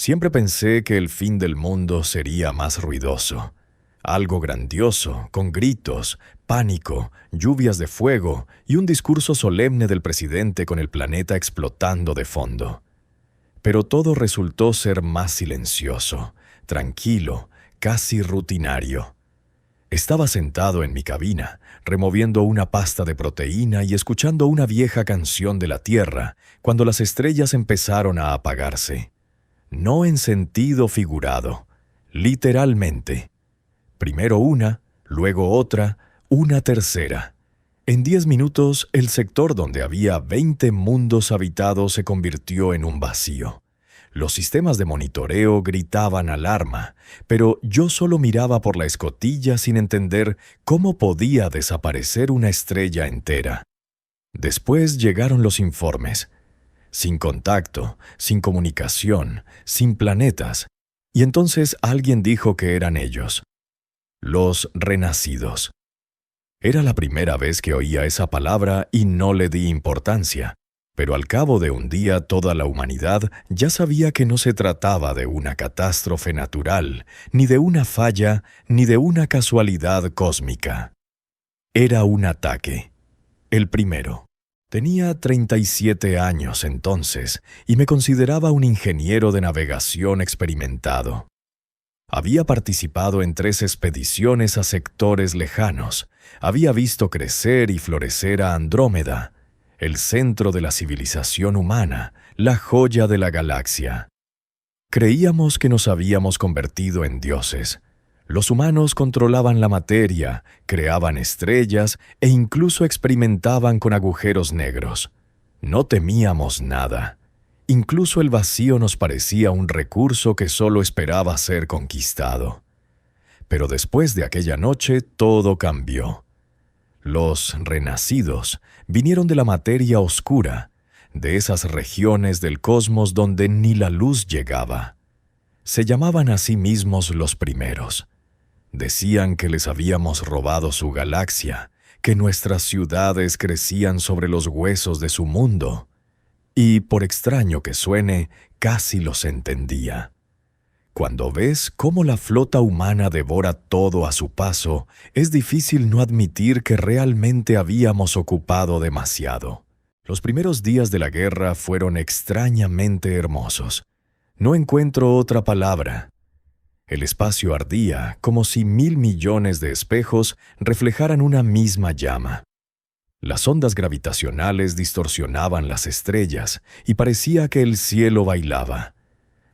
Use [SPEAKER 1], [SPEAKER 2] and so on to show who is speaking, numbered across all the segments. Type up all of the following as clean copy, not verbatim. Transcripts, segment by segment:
[SPEAKER 1] Siempre pensé que el fin del mundo sería más ruidoso. Algo grandioso, con gritos, pánico, lluvias de fuego y un discurso solemne del presidente con el planeta explotando de fondo. Pero todo resultó ser más silencioso, tranquilo, casi rutinario. Estaba sentado en mi cabina, removiendo una pasta de proteína y escuchando una vieja canción de la Tierra, cuando las estrellas empezaron a apagarse. No en sentido figurado, literalmente. Primero una, luego otra, una tercera. En 10 minutos, el sector donde había 20 mundos habitados se convirtió en un vacío. Los sistemas de monitoreo gritaban alarma, pero yo solo miraba por la escotilla sin entender cómo podía desaparecer una estrella entera. Después llegaron los informes. Sin contacto, sin comunicación, sin planetas. Y entonces alguien dijo que eran ellos. Los renacidos. Era la primera vez que oía esa palabra y no le di importancia. Pero al cabo de un día toda la humanidad ya sabía que no se trataba de una catástrofe natural, ni de una falla, ni de una casualidad cósmica. Era un ataque. El primero. Tenía 37 años entonces y me consideraba un ingeniero de navegación experimentado. Había participado en 3 expediciones a sectores lejanos. Había visto crecer y florecer a Andrómeda, el centro de la civilización humana, la joya de la galaxia. Creíamos que nos habíamos convertido en dioses. Los humanos controlaban la materia, creaban estrellas e incluso experimentaban con agujeros negros. No temíamos nada. Incluso el vacío nos parecía un recurso que solo esperaba ser conquistado. Pero después de aquella noche todo cambió. Los renacidos vinieron de la materia oscura, de esas regiones del cosmos donde ni la luz llegaba. Se llamaban a sí mismos los primeros. Decían que les habíamos robado su galaxia, que nuestras ciudades crecían sobre los huesos de su mundo. Y, por extraño que suene, casi los entendía. Cuando ves cómo la flota humana devora todo a su paso, es difícil no admitir que realmente habíamos ocupado demasiado. Los primeros días de la guerra fueron extrañamente hermosos. No encuentro otra palabra. El espacio ardía como si 1.000 millones de espejos reflejaran una misma llama. Las ondas gravitacionales distorsionaban las estrellas y parecía que el cielo bailaba.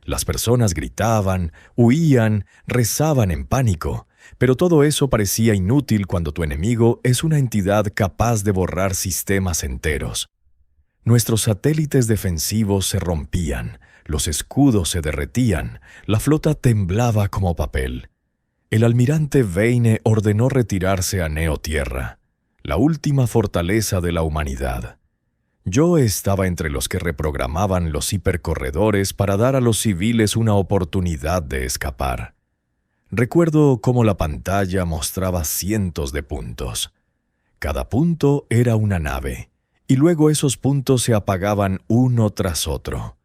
[SPEAKER 1] Las personas gritaban, huían, rezaban en pánico, pero todo eso parecía inútil cuando tu enemigo es una entidad capaz de borrar sistemas enteros. Nuestros satélites defensivos se rompían, los escudos se derretían, la flota temblaba como papel. El almirante Vane ordenó retirarse a Neotierra, la última fortaleza de la humanidad. Yo estaba entre los que reprogramaban los hipercorredores para dar a los civiles una oportunidad de escapar. Recuerdo cómo la pantalla mostraba cientos de puntos. Cada punto era una nave, y luego esos puntos se apagaban uno tras otro.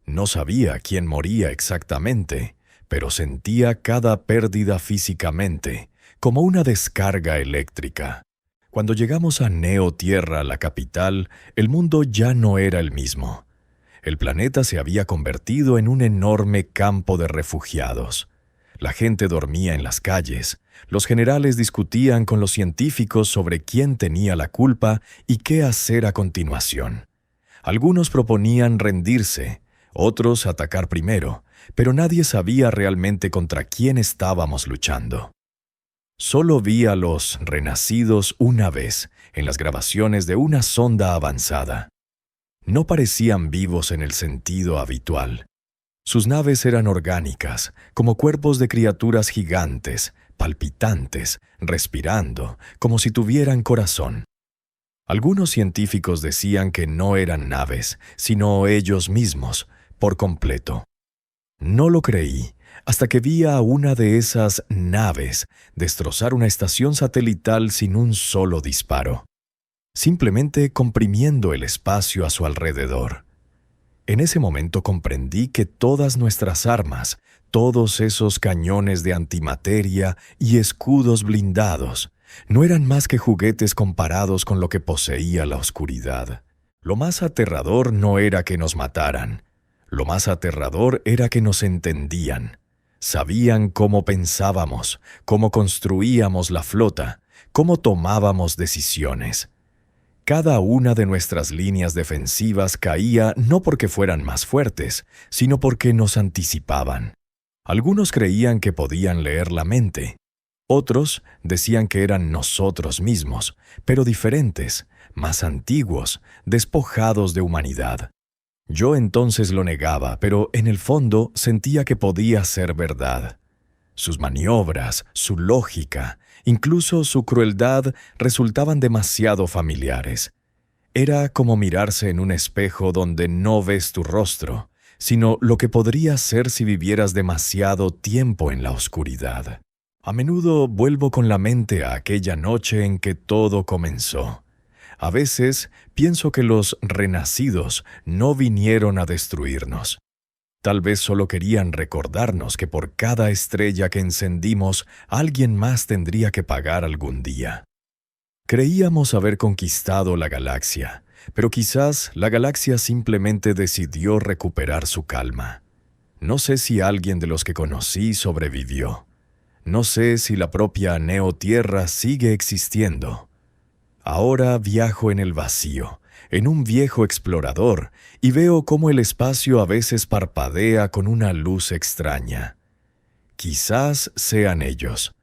[SPEAKER 1] No sabía quién moría exactamente, pero sentía cada pérdida físicamente, como una descarga eléctrica. Cuando llegamos a Neotierra, la capital, el mundo ya no era el mismo. El planeta se había convertido en un enorme campo de refugiados. La gente dormía en las calles. Los generales discutían con los científicos sobre quién tenía la culpa y qué hacer a continuación. Algunos proponían rendirse, otros atacar primero, pero nadie sabía realmente contra quién estábamos luchando. Solo vi a los renacidos una vez en las grabaciones de una sonda avanzada. No parecían vivos en el sentido habitual. Sus naves eran orgánicas, como cuerpos de criaturas gigantes, palpitantes, respirando, como si tuvieran corazón. Algunos científicos decían que no eran naves, sino ellos mismos, por completo. No lo creí hasta que vi a una de esas naves destrozar una estación satelital sin un solo disparo, simplemente comprimiendo el espacio a su alrededor. En ese momento comprendí que todas nuestras armas, todos esos cañones de antimateria y escudos blindados, no eran más que juguetes comparados con lo que poseía la oscuridad. Lo más aterrador no era que nos mataran. Lo más aterrador era que nos entendían. Sabían cómo pensábamos, cómo construíamos la flota, cómo tomábamos decisiones. Cada una de nuestras líneas defensivas caía no porque fueran más fuertes, sino porque nos anticipaban. Algunos creían que podían leer la mente. Otros decían que eran nosotros mismos, pero diferentes, más antiguos, despojados de humanidad. Yo entonces lo negaba, pero en el fondo sentía que podía ser verdad. Sus maniobras, su lógica, incluso su crueldad resultaban demasiado familiares. Era como mirarse en un espejo donde no ves tu rostro, sino lo que podría ser si vivieras demasiado tiempo en la oscuridad. A menudo vuelvo con la mente a aquella noche en que todo comenzó. A veces pienso que los renacidos no vinieron a destruirnos. Tal vez solo querían recordarnos que por cada estrella que encendimos, alguien más tendría que pagar algún día. Creíamos haber conquistado la galaxia, pero quizás la galaxia simplemente decidió recuperar su calma. No sé si alguien de los que conocí sobrevivió. No sé si la propia Neotierra sigue existiendo. Ahora viajo en el vacío, en un viejo explorador, y veo cómo el espacio a veces parpadea con una luz extraña. Quizás sean ellos,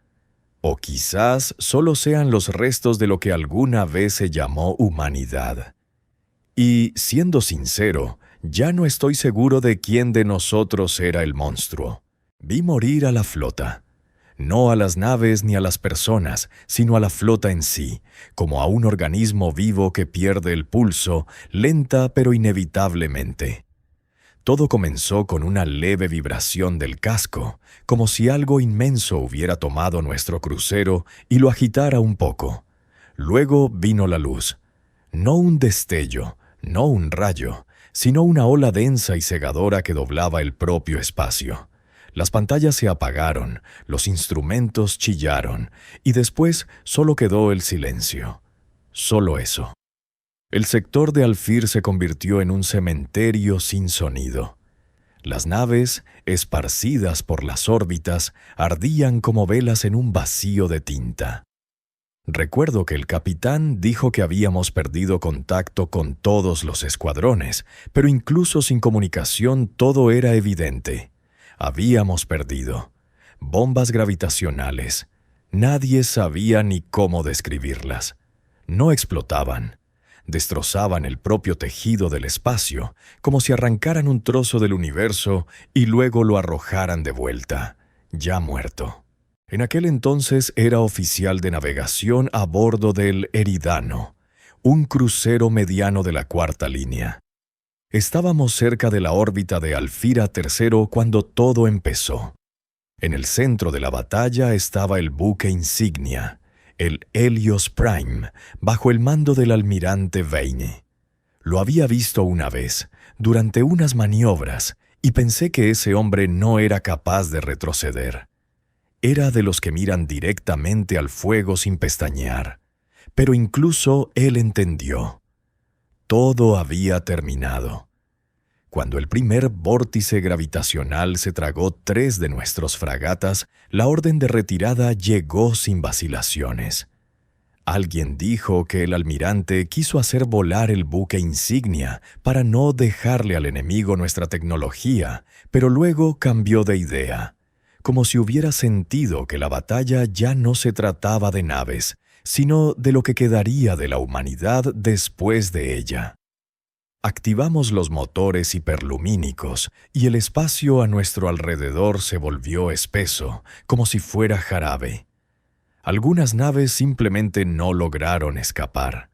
[SPEAKER 1] o quizás solo sean los restos de lo que alguna vez se llamó humanidad. Y, siendo sincero, ya no estoy seguro de quién de nosotros era el monstruo. Vi morir a la flota. No a las naves ni a las personas, sino a la flota en sí, como a un organismo vivo que pierde el pulso, lenta pero inevitablemente. Todo comenzó con una leve vibración del casco, como si algo inmenso hubiera tomado nuestro crucero y lo agitara un poco. Luego vino la luz. No un destello, no un rayo, sino una ola densa y cegadora que doblaba el propio espacio. Las pantallas se apagaron, los instrumentos chillaron, y después solo quedó el silencio. Solo eso. El sector de Alfir se convirtió en un cementerio sin sonido. Las naves, esparcidas por las órbitas, ardían como velas en un vacío de tinta. Recuerdo que el capitán dijo que habíamos perdido contacto con todos los escuadrones, pero incluso sin comunicación todo era evidente. Habíamos perdido. Bombas gravitacionales. Nadie sabía ni cómo describirlas. No explotaban. Destrozaban el propio tejido del espacio, como si arrancaran un trozo del universo y luego lo arrojaran de vuelta, ya muerto. En aquel entonces era oficial de navegación a bordo del Eridano, un crucero mediano de la cuarta línea. Estábamos cerca de la órbita de Alfira III cuando todo empezó. En el centro de la batalla estaba el buque insignia, el Helios Prime, bajo el mando del almirante Vane. Lo había visto una vez, durante unas maniobras, y pensé que ese hombre no era capaz de retroceder. Era de los que miran directamente al fuego sin pestañear. Pero incluso él entendió. Todo había terminado. Cuando el primer vórtice gravitacional se tragó 3 de nuestros fragatas, la orden de retirada llegó sin vacilaciones. Alguien dijo que el almirante quiso hacer volar el buque insignia para no dejarle al enemigo nuestra tecnología, pero luego cambió de idea, como si hubiera sentido que la batalla ya no se trataba de naves, sino de lo que quedaría de la humanidad después de ella. Activamos los motores hiperlumínicos y el espacio a nuestro alrededor se volvió espeso, como si fuera jarabe. Algunas naves simplemente no lograron escapar.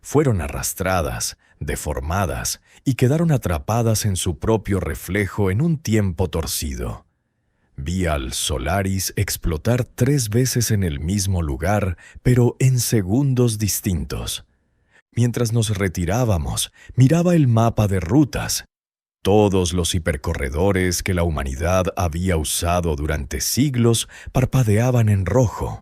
[SPEAKER 1] Fueron arrastradas, deformadas y quedaron atrapadas en su propio reflejo en un tiempo torcido. Vi al Solaris explotar 3 veces en el mismo lugar, pero en segundos distintos. Mientras nos retirábamos, miraba el mapa de rutas. Todos los hipercorredores que la humanidad había usado durante siglos parpadeaban en rojo.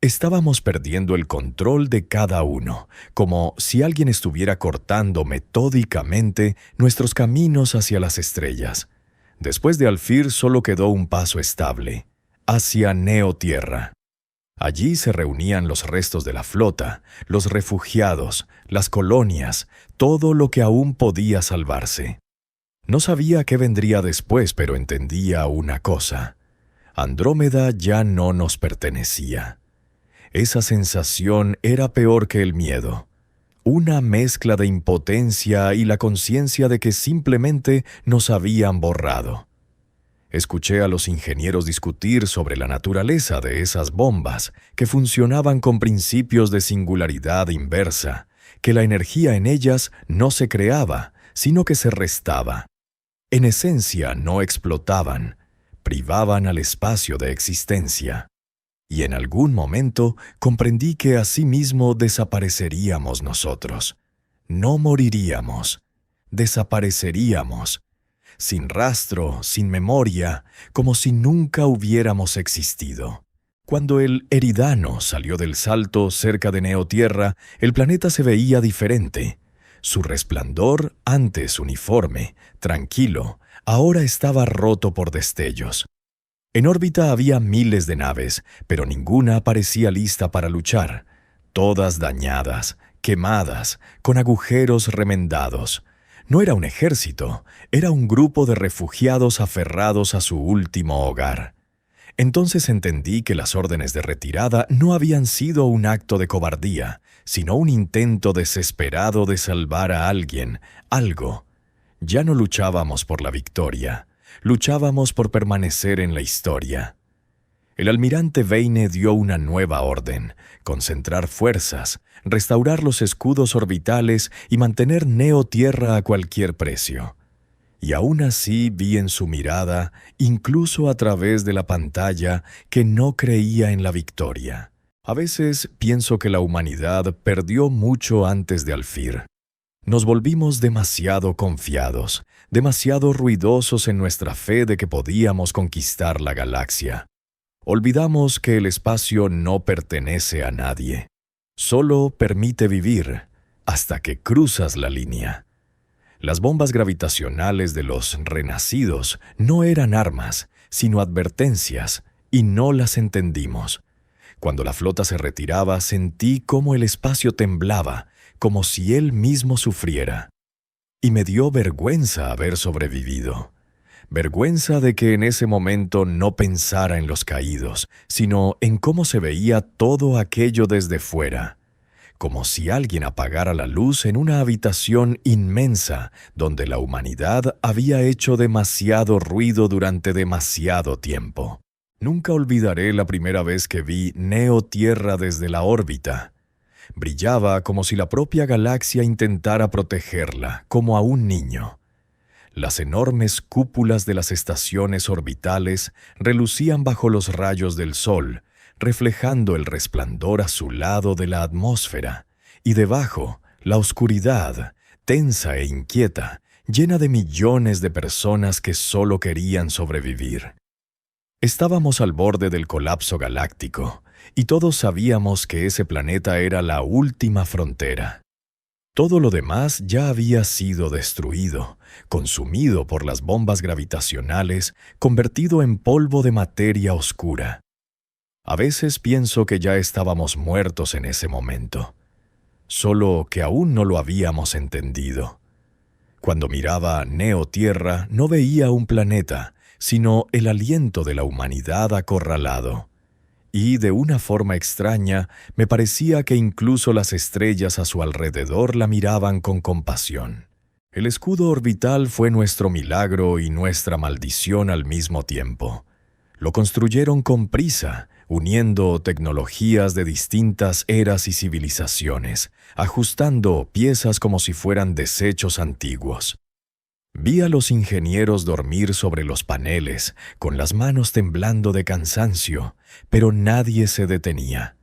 [SPEAKER 1] Estábamos perdiendo el control de cada uno, como si alguien estuviera cortando metódicamente nuestros caminos hacia las estrellas. Después de Alfir solo quedó un paso estable, hacia Neotierra. Allí se reunían los restos de la flota, los refugiados, las colonias, todo lo que aún podía salvarse. No sabía qué vendría después, pero entendía una cosa. Andrómeda ya no nos pertenecía. Esa sensación era peor que el miedo. Una mezcla de impotencia y la conciencia de que simplemente nos habían borrado. Escuché a los ingenieros discutir sobre la naturaleza de esas bombas, que funcionaban con principios de singularidad inversa, que la energía en ellas no se creaba, sino que se restaba. En esencia no explotaban, privaban al espacio de existencia. Y en algún momento comprendí que asimismo desapareceríamos nosotros. No moriríamos, desapareceríamos, sin rastro, sin memoria, como si nunca hubiéramos existido. Cuando el Eridano salió del salto cerca de Neotierra, el planeta se veía diferente. Su resplandor, antes uniforme, tranquilo, ahora estaba roto por destellos. En órbita había miles de naves, pero ninguna parecía lista para luchar. Todas dañadas, quemadas, con agujeros remendados. No era un ejército, era un grupo de refugiados aferrados a su último hogar. Entonces entendí que las órdenes de retirada no habían sido un acto de cobardía, sino un intento desesperado de salvar a alguien, algo. Ya no luchábamos por la victoria, luchábamos por permanecer en la historia. El almirante Vane dio una nueva orden: concentrar fuerzas, restaurar los escudos orbitales y mantener Neotierra a cualquier precio. Y aún así vi en su mirada, incluso a través de la pantalla, que no creía en la victoria. A veces pienso que la humanidad perdió mucho antes de Alfir. Nos volvimos demasiado confiados, demasiado ruidosos en nuestra fe de que podíamos conquistar la galaxia. Olvidamos que el espacio no pertenece a nadie. Solo permite vivir hasta que cruzas la línea. Las bombas gravitacionales de los renacidos no eran armas, sino advertencias, y no las entendimos. Cuando la flota se retiraba, sentí cómo el espacio temblaba, como si él mismo sufriera. Y me dio vergüenza haber sobrevivido. Vergüenza de que en ese momento no pensara en los caídos, sino en cómo se veía todo aquello desde fuera. Como si alguien apagara la luz en una habitación inmensa donde la humanidad había hecho demasiado ruido durante demasiado tiempo. Nunca olvidaré la primera vez que vi Neotierra desde la órbita. Brillaba como si la propia galaxia intentara protegerla, como a un niño. Las enormes cúpulas de las estaciones orbitales relucían bajo los rayos del sol, reflejando el resplandor azulado de la atmósfera, y debajo, la oscuridad, tensa e inquieta, llena de millones de personas que solo querían sobrevivir. Estábamos al borde del colapso galáctico, y todos sabíamos que ese planeta era la última frontera. Todo lo demás ya había sido destruido, consumido por las bombas gravitacionales, convertido en polvo de materia oscura. A veces pienso que ya estábamos muertos en ese momento, solo que aún no lo habíamos entendido. Cuando miraba Neotierra no veía un planeta, sino el aliento de la humanidad acorralado. Y de una forma extraña me parecía que incluso las estrellas a su alrededor la miraban con compasión. El escudo orbital fue nuestro milagro y nuestra maldición al mismo tiempo. Lo construyeron con prisa, uniendo tecnologías de distintas eras y civilizaciones, ajustando piezas como si fueran desechos antiguos. Vi a los ingenieros dormir sobre los paneles, con las manos temblando de cansancio, pero nadie se detenía.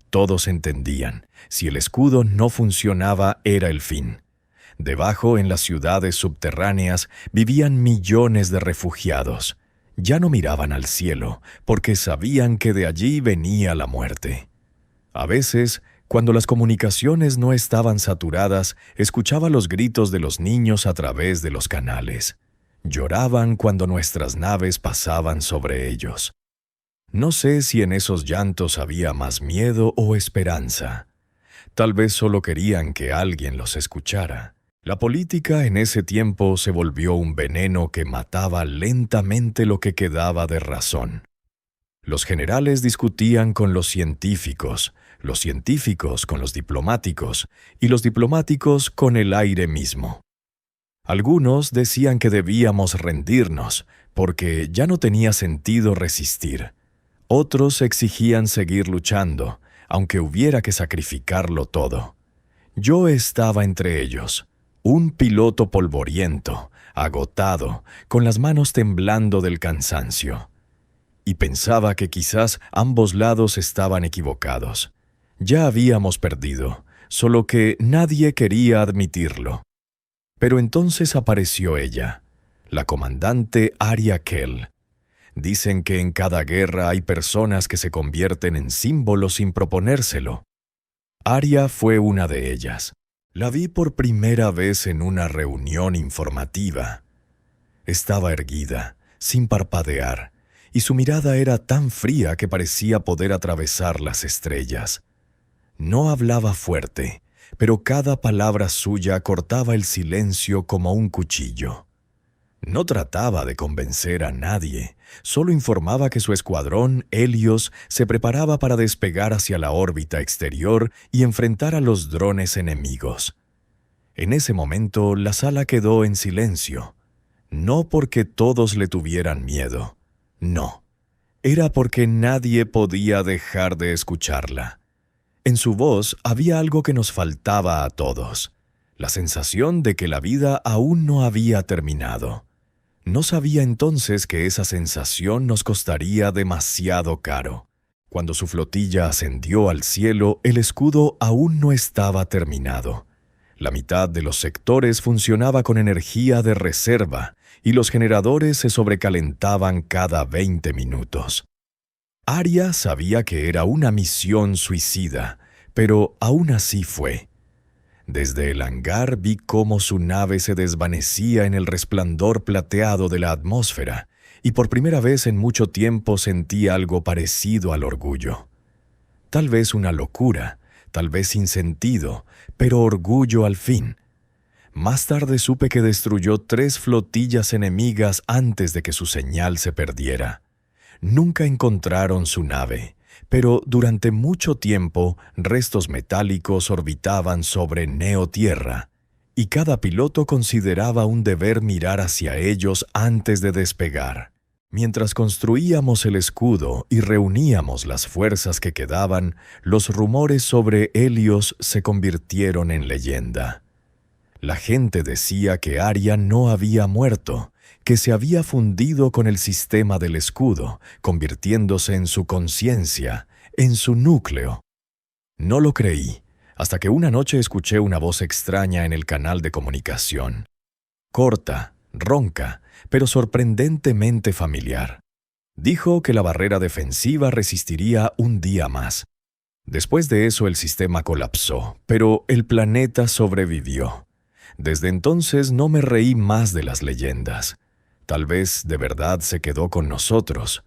[SPEAKER 1] Todos entendían, si el escudo no funcionaba era el fin. Debajo, en las ciudades subterráneas, vivían millones de refugiados. Ya no miraban al cielo, porque sabían que de allí venía la muerte. A veces, cuando las comunicaciones no estaban saturadas, escuchaba los gritos de los niños a través de los canales. Lloraban cuando nuestras naves pasaban sobre ellos. No sé si en esos llantos había más miedo o esperanza. Tal vez solo querían que alguien los escuchara. La política en ese tiempo se volvió un veneno que mataba lentamente lo que quedaba de razón. Los generales discutían con los científicos con los diplomáticos, y los diplomáticos con el aire mismo. Algunos decían que debíamos rendirnos, porque ya no tenía sentido resistir. Otros exigían seguir luchando, aunque hubiera que sacrificarlo todo. Yo estaba entre ellos, un piloto polvoriento, agotado, con las manos temblando del cansancio. Y pensaba que quizás ambos lados estaban equivocados. Ya habíamos perdido, solo que nadie quería admitirlo. Pero entonces apareció ella, la comandante Arya Kell. Dicen que en cada guerra hay personas que se convierten en símbolos sin proponérselo. Arya fue una de ellas. La vi por primera vez en una reunión informativa. Estaba erguida, sin parpadear, y su mirada era tan fría que parecía poder atravesar las estrellas. No hablaba fuerte, pero cada palabra suya cortaba el silencio como un cuchillo. No trataba de convencer a nadie, solo informaba que su escuadrón, Helios, se preparaba para despegar hacia la órbita exterior y enfrentar a los drones enemigos. En ese momento, la sala quedó en silencio. No porque todos le tuvieran miedo, no. Era porque nadie podía dejar de escucharla. En su voz había algo que nos faltaba a todos, la sensación de que la vida aún no había terminado. No sabía entonces que esa sensación nos costaría demasiado caro. Cuando su flotilla ascendió al cielo, el escudo aún no estaba terminado. La mitad de los sectores funcionaba con energía de reserva y los generadores se sobrecalentaban cada 20 minutos. Arya sabía que era una misión suicida, pero aún así fue. Desde el hangar vi cómo su nave se desvanecía en el resplandor plateado de la atmósfera, y por primera vez en mucho tiempo sentí algo parecido al orgullo. Tal vez una locura, tal vez sin sentido, pero orgullo al fin. Más tarde supe que destruyó 3 flotillas enemigas antes de que su señal se perdiera. Nunca encontraron su nave, pero durante mucho tiempo restos metálicos orbitaban sobre Neotierra, y cada piloto consideraba un deber mirar hacia ellos antes de despegar. Mientras construíamos el escudo y reuníamos las fuerzas que quedaban, los rumores sobre Helios se convirtieron en leyenda. La gente decía que Arya no había muerto, que se había fundido con el sistema del escudo, convirtiéndose en su conciencia, en su núcleo. No lo creí, hasta que una noche escuché una voz extraña en el canal de comunicación. Corta, ronca, pero sorprendentemente familiar. Dijo que la barrera defensiva resistiría un día más. Después de eso el sistema colapsó, pero el planeta sobrevivió. Desde entonces no me reí más de las leyendas. Tal vez de verdad se quedó con nosotros,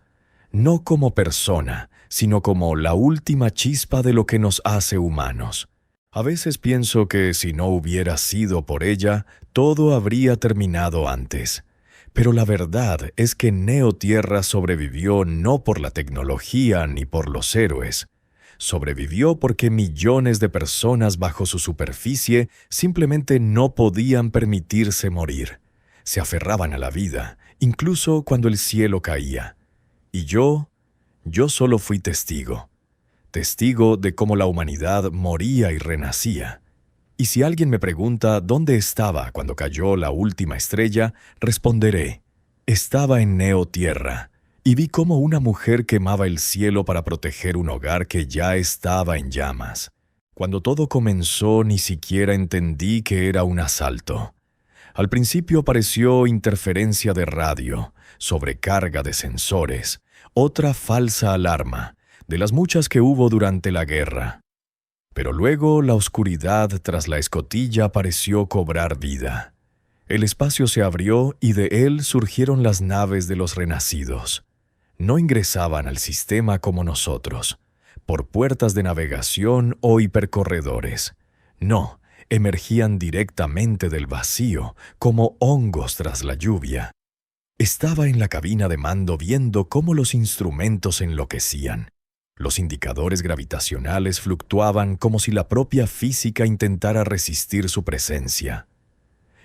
[SPEAKER 1] no como persona, sino como la última chispa de lo que nos hace humanos. A veces pienso que si no hubiera sido por ella, todo habría terminado antes. Pero la verdad es que Neotierra sobrevivió no por la tecnología ni por los héroes. Sobrevivió porque millones de personas bajo su superficie simplemente no podían permitirse morir. Se aferraban a la vida, incluso cuando el cielo caía. Y yo solo fui testigo. Testigo de cómo la humanidad moría y renacía. Y si alguien me pregunta dónde estaba cuando cayó la última estrella, responderé: estaba en Neotierra, y vi cómo una mujer quemaba el cielo para proteger un hogar que ya estaba en llamas. Cuando todo comenzó, ni siquiera entendí que era un asalto. Al principio pareció interferencia de radio, sobrecarga de sensores, otra falsa alarma, de las muchas que hubo durante la guerra. Pero luego la oscuridad tras la escotilla pareció cobrar vida. El espacio se abrió y de él surgieron las naves de los renacidos. No ingresaban al sistema como nosotros, por puertas de navegación o hipercorredores. No, emergían directamente del vacío, como hongos tras la lluvia. Estaba en la cabina de mando viendo cómo los instrumentos enloquecían. Los indicadores gravitacionales fluctuaban como si la propia física intentara resistir su presencia.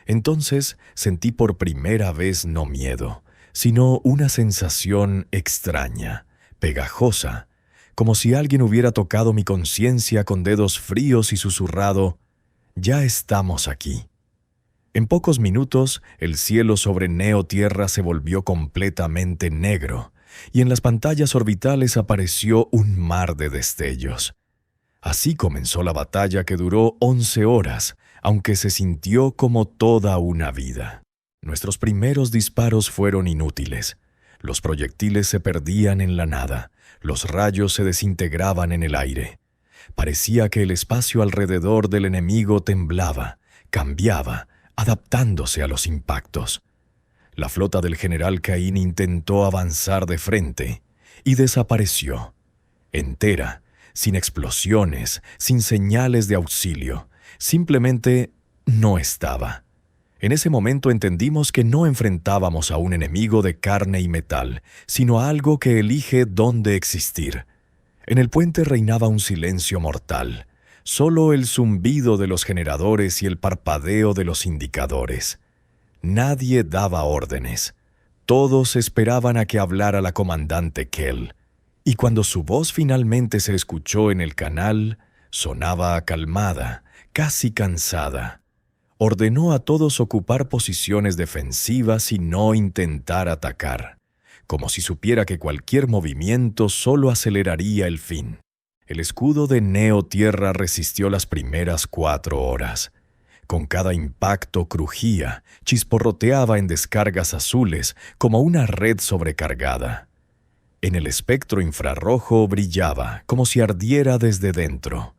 [SPEAKER 1] Entonces sentí por primera vez no miedo, sino una sensación extraña, pegajosa, como si alguien hubiera tocado mi conciencia con dedos fríos y susurrado: «Ya estamos aquí». En pocos minutos, el cielo sobre Neo Tierra se volvió completamente negro, y en las pantallas orbitales apareció un mar de destellos. Así comenzó la batalla que duró 11 horas, aunque se sintió como toda una vida. Nuestros primeros disparos fueron inútiles. Los proyectiles se perdían en la nada, los rayos se desintegraban en el aire. Parecía que el espacio alrededor del enemigo temblaba, cambiaba, adaptándose a los impactos. La flota del general Caín intentó avanzar de frente y desapareció, entera, sin explosiones, sin señales de auxilio. Simplemente no estaba. En ese momento entendimos que no enfrentábamos a un enemigo de carne y metal, sino a algo que elige dónde existir. En el puente reinaba un silencio mortal, solo el zumbido de los generadores y el parpadeo de los indicadores. Nadie daba órdenes. Todos esperaban a que hablara la comandante Kell. Y cuando su voz finalmente se escuchó en el canal, sonaba calmada, casi cansada. Ordenó a todos ocupar posiciones defensivas y no intentar atacar, como si supiera que cualquier movimiento solo aceleraría el fin. El escudo de Neo Tierra resistió las primeras 4 horas. Con cada impacto crujía, chisporroteaba en descargas azules como una red sobrecargada. En el espectro infrarrojo brillaba, como si ardiera desde dentro.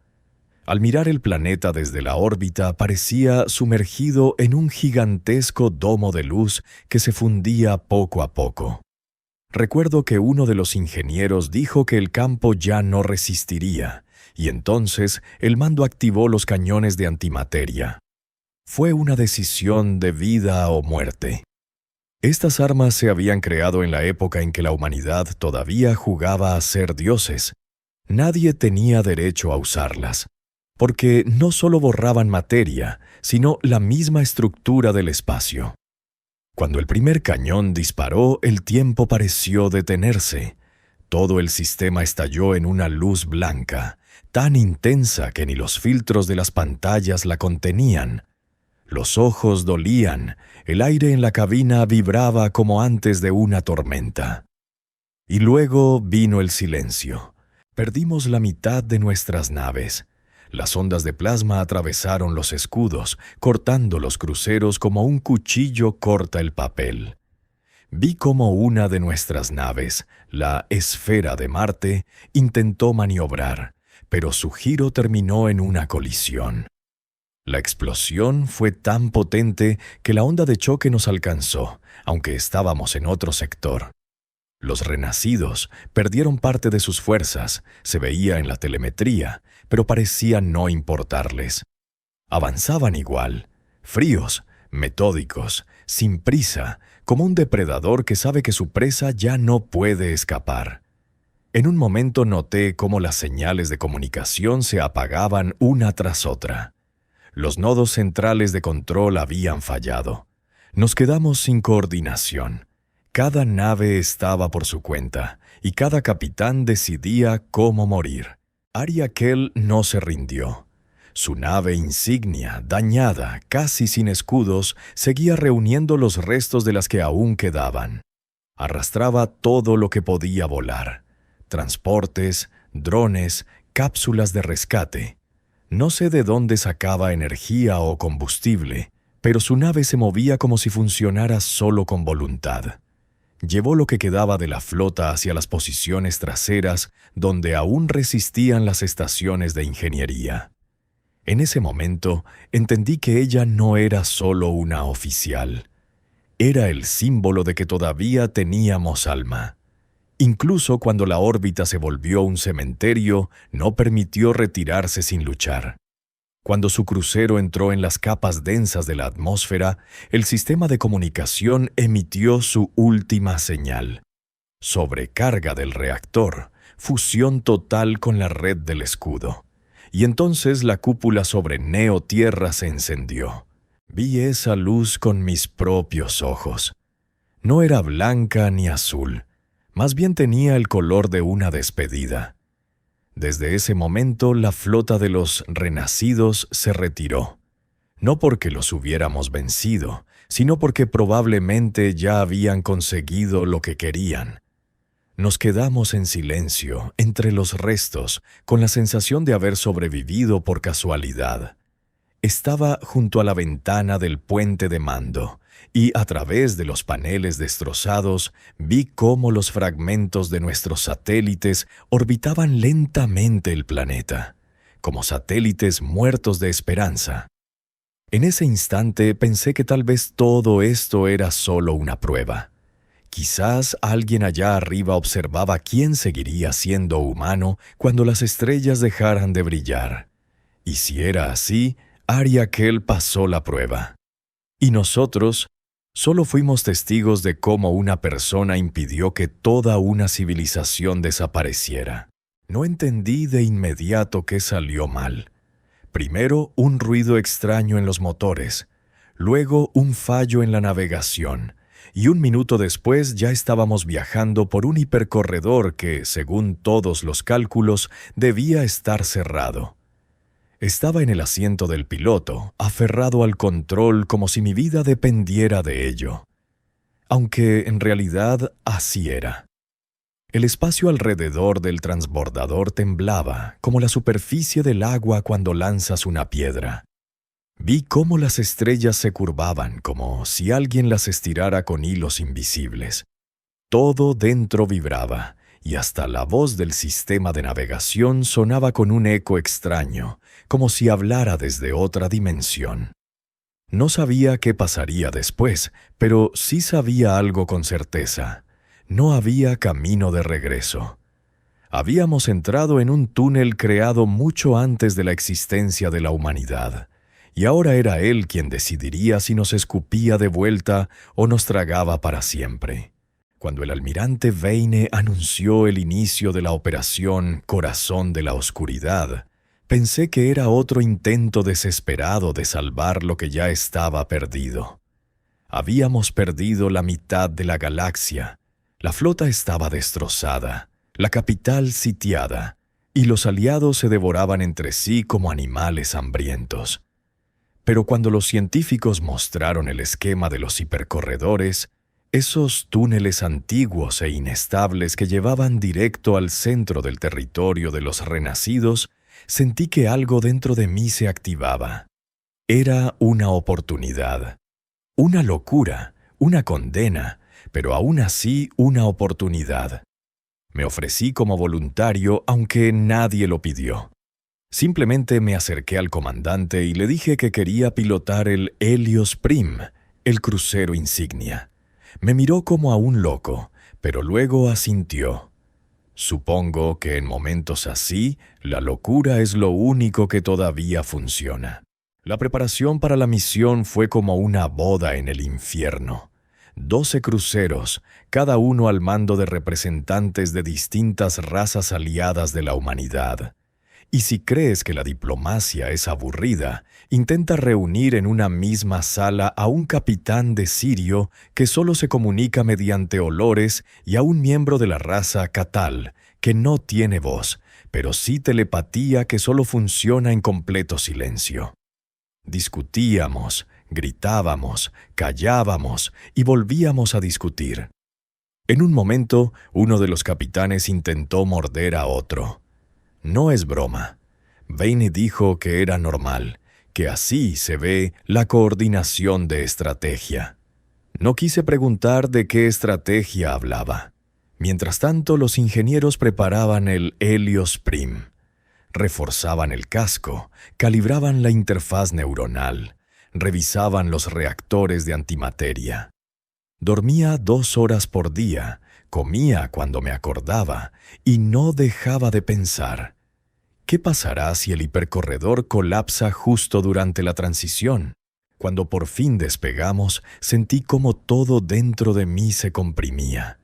[SPEAKER 1] Al mirar el planeta desde la órbita parecía sumergido en un gigantesco domo de luz que se fundía poco a poco. Recuerdo que uno de los ingenieros dijo que el campo ya no resistiría, y entonces el mando activó los cañones de antimateria. Fue una decisión de vida o muerte. Estas armas se habían creado en la época en que la humanidad todavía jugaba a ser dioses. Nadie tenía derecho a usarlas, porque no solo borraban materia, sino la misma estructura del espacio. Cuando el primer cañón disparó, el tiempo pareció detenerse. Todo el sistema estalló en una luz blanca, tan intensa que ni los filtros de las pantallas la contenían. Los ojos dolían, el aire en la cabina vibraba como antes de una tormenta. Y luego vino el silencio. Perdimos la mitad de nuestras naves. Las ondas de plasma atravesaron los escudos, cortando los cruceros como un cuchillo corta el papel. Vi cómo una de nuestras naves, la Esfera de Marte, intentó maniobrar, pero su giro terminó en una colisión. La explosión fue tan potente que la onda de choque nos alcanzó, aunque estábamos en otro sector. Los renacidos perdieron parte de sus fuerzas, se veía en la telemetría, pero parecía no importarles. Avanzaban igual, fríos, metódicos, sin prisa, como un depredador que sabe que su presa ya no puede escapar. En un momento noté cómo las señales de comunicación se apagaban una tras otra. Los nodos centrales de control habían fallado. Nos quedamos sin coordinación. Cada nave estaba por su cuenta, y cada capitán decidía cómo morir. Arya Kell no se rindió. Su nave insignia, dañada, casi sin escudos, seguía reuniendo los restos de las que aún quedaban. Arrastraba todo lo que podía volar: transportes, drones, cápsulas de rescate. No sé de dónde sacaba energía o combustible, pero su nave se movía como si funcionara solo con voluntad. Llevó lo que quedaba de la flota hacia las posiciones traseras, donde aún resistían las estaciones de ingeniería. En ese momento entendí que ella no era solo una oficial. Era el símbolo de que todavía teníamos alma. Incluso cuando la órbita se volvió un cementerio, no permitió retirarse sin luchar. Cuando su crucero entró en las capas densas de la atmósfera, el sistema de comunicación emitió su última señal. Sobrecarga del reactor, fusión total con la red del escudo. Y entonces la cúpula sobre Neo Tierra se encendió. Vi esa luz con mis propios ojos. No era blanca ni azul, más bien tenía el color de una despedida. Desde ese momento la flota de los renacidos se retiró. No porque los hubiéramos vencido, sino porque probablemente ya habían conseguido lo que querían. Nos quedamos en silencio, entre los restos, con la sensación de haber sobrevivido por casualidad. Estaba junto a la ventana del puente de mando, y a través de los paneles destrozados vi cómo los fragmentos de nuestros satélites orbitaban lentamente el planeta, como satélites muertos de esperanza. En ese instante pensé que tal vez todo esto era solo una prueba. Quizás alguien allá arriba observaba quién seguiría siendo humano cuando las estrellas dejaran de brillar. Y si era así, Ariakel pasó la prueba. Y nosotros solo fuimos testigos de cómo una persona impidió que toda una civilización desapareciera. No entendí de inmediato qué salió mal. Primero, un ruido extraño en los motores, luego un fallo en la navegación, y un minuto después ya estábamos viajando por un hipercorredor que, según todos los cálculos, debía estar cerrado. Estaba en el asiento del piloto, aferrado al control como si mi vida dependiera de ello. Aunque en realidad así era. El espacio alrededor del transbordador temblaba, como la superficie del agua cuando lanzas una piedra. Vi cómo las estrellas se curvaban, como si alguien las estirara con hilos invisibles. Todo dentro vibraba, y hasta la voz del sistema de navegación sonaba con un eco extraño, como si hablara desde otra dimensión. No sabía qué pasaría después, pero sí sabía algo con certeza. No había camino de regreso. Habíamos entrado en un túnel creado mucho antes de la existencia de la humanidad, y ahora era él quien decidiría si nos escupía de vuelta o nos tragaba para siempre. Cuando el almirante Vane anunció el inicio de la operación Corazón de la Oscuridad, pensé que era otro intento desesperado de salvar lo que ya estaba perdido. Habíamos perdido la mitad de la galaxia, la flota estaba destrozada, la capital sitiada, y los aliados se devoraban entre sí como animales hambrientos. Pero cuando los científicos mostraron el esquema de los hipercorredores, esos túneles antiguos e inestables que llevaban directo al centro del territorio de los renacidos, sentí que algo dentro de mí se activaba. Era una oportunidad, una locura, una condena, pero aún así una oportunidad. Me ofrecí como voluntario, aunque nadie lo pidió. Simplemente me acerqué al comandante y le dije que quería pilotar el Helios Prim, el crucero insignia. Me miró como a un loco, pero luego asintió. Supongo que en momentos así, la locura es lo único que todavía funciona. La preparación para la misión fue como una boda en el infierno. 12 cruceros, cada uno al mando de representantes de distintas razas aliadas de la humanidad. Y si crees que la diplomacia es aburrida, intenta reunir en una misma sala a un capitán de Sirio que solo se comunica mediante olores y a un miembro de la raza Catal, que no tiene voz, pero sí telepatía que solo funciona en completo silencio. Discutíamos, gritábamos, callábamos y volvíamos a discutir. En un momento, uno de los capitanes intentó morder a otro. No es broma. Vane dijo que era normal, que así se ve la coordinación de estrategia. No quise preguntar de qué estrategia hablaba. Mientras tanto, los ingenieros preparaban el Helios Prim. Reforzaban el casco, calibraban la interfaz neuronal, revisaban los reactores de antimateria. Dormía 2 horas por día, comía cuando me acordaba y no dejaba de pensar. ¿Qué pasará si el hipercorredor colapsa justo durante la transición? Cuando por fin despegamos, sentí como todo dentro de mí se comprimía.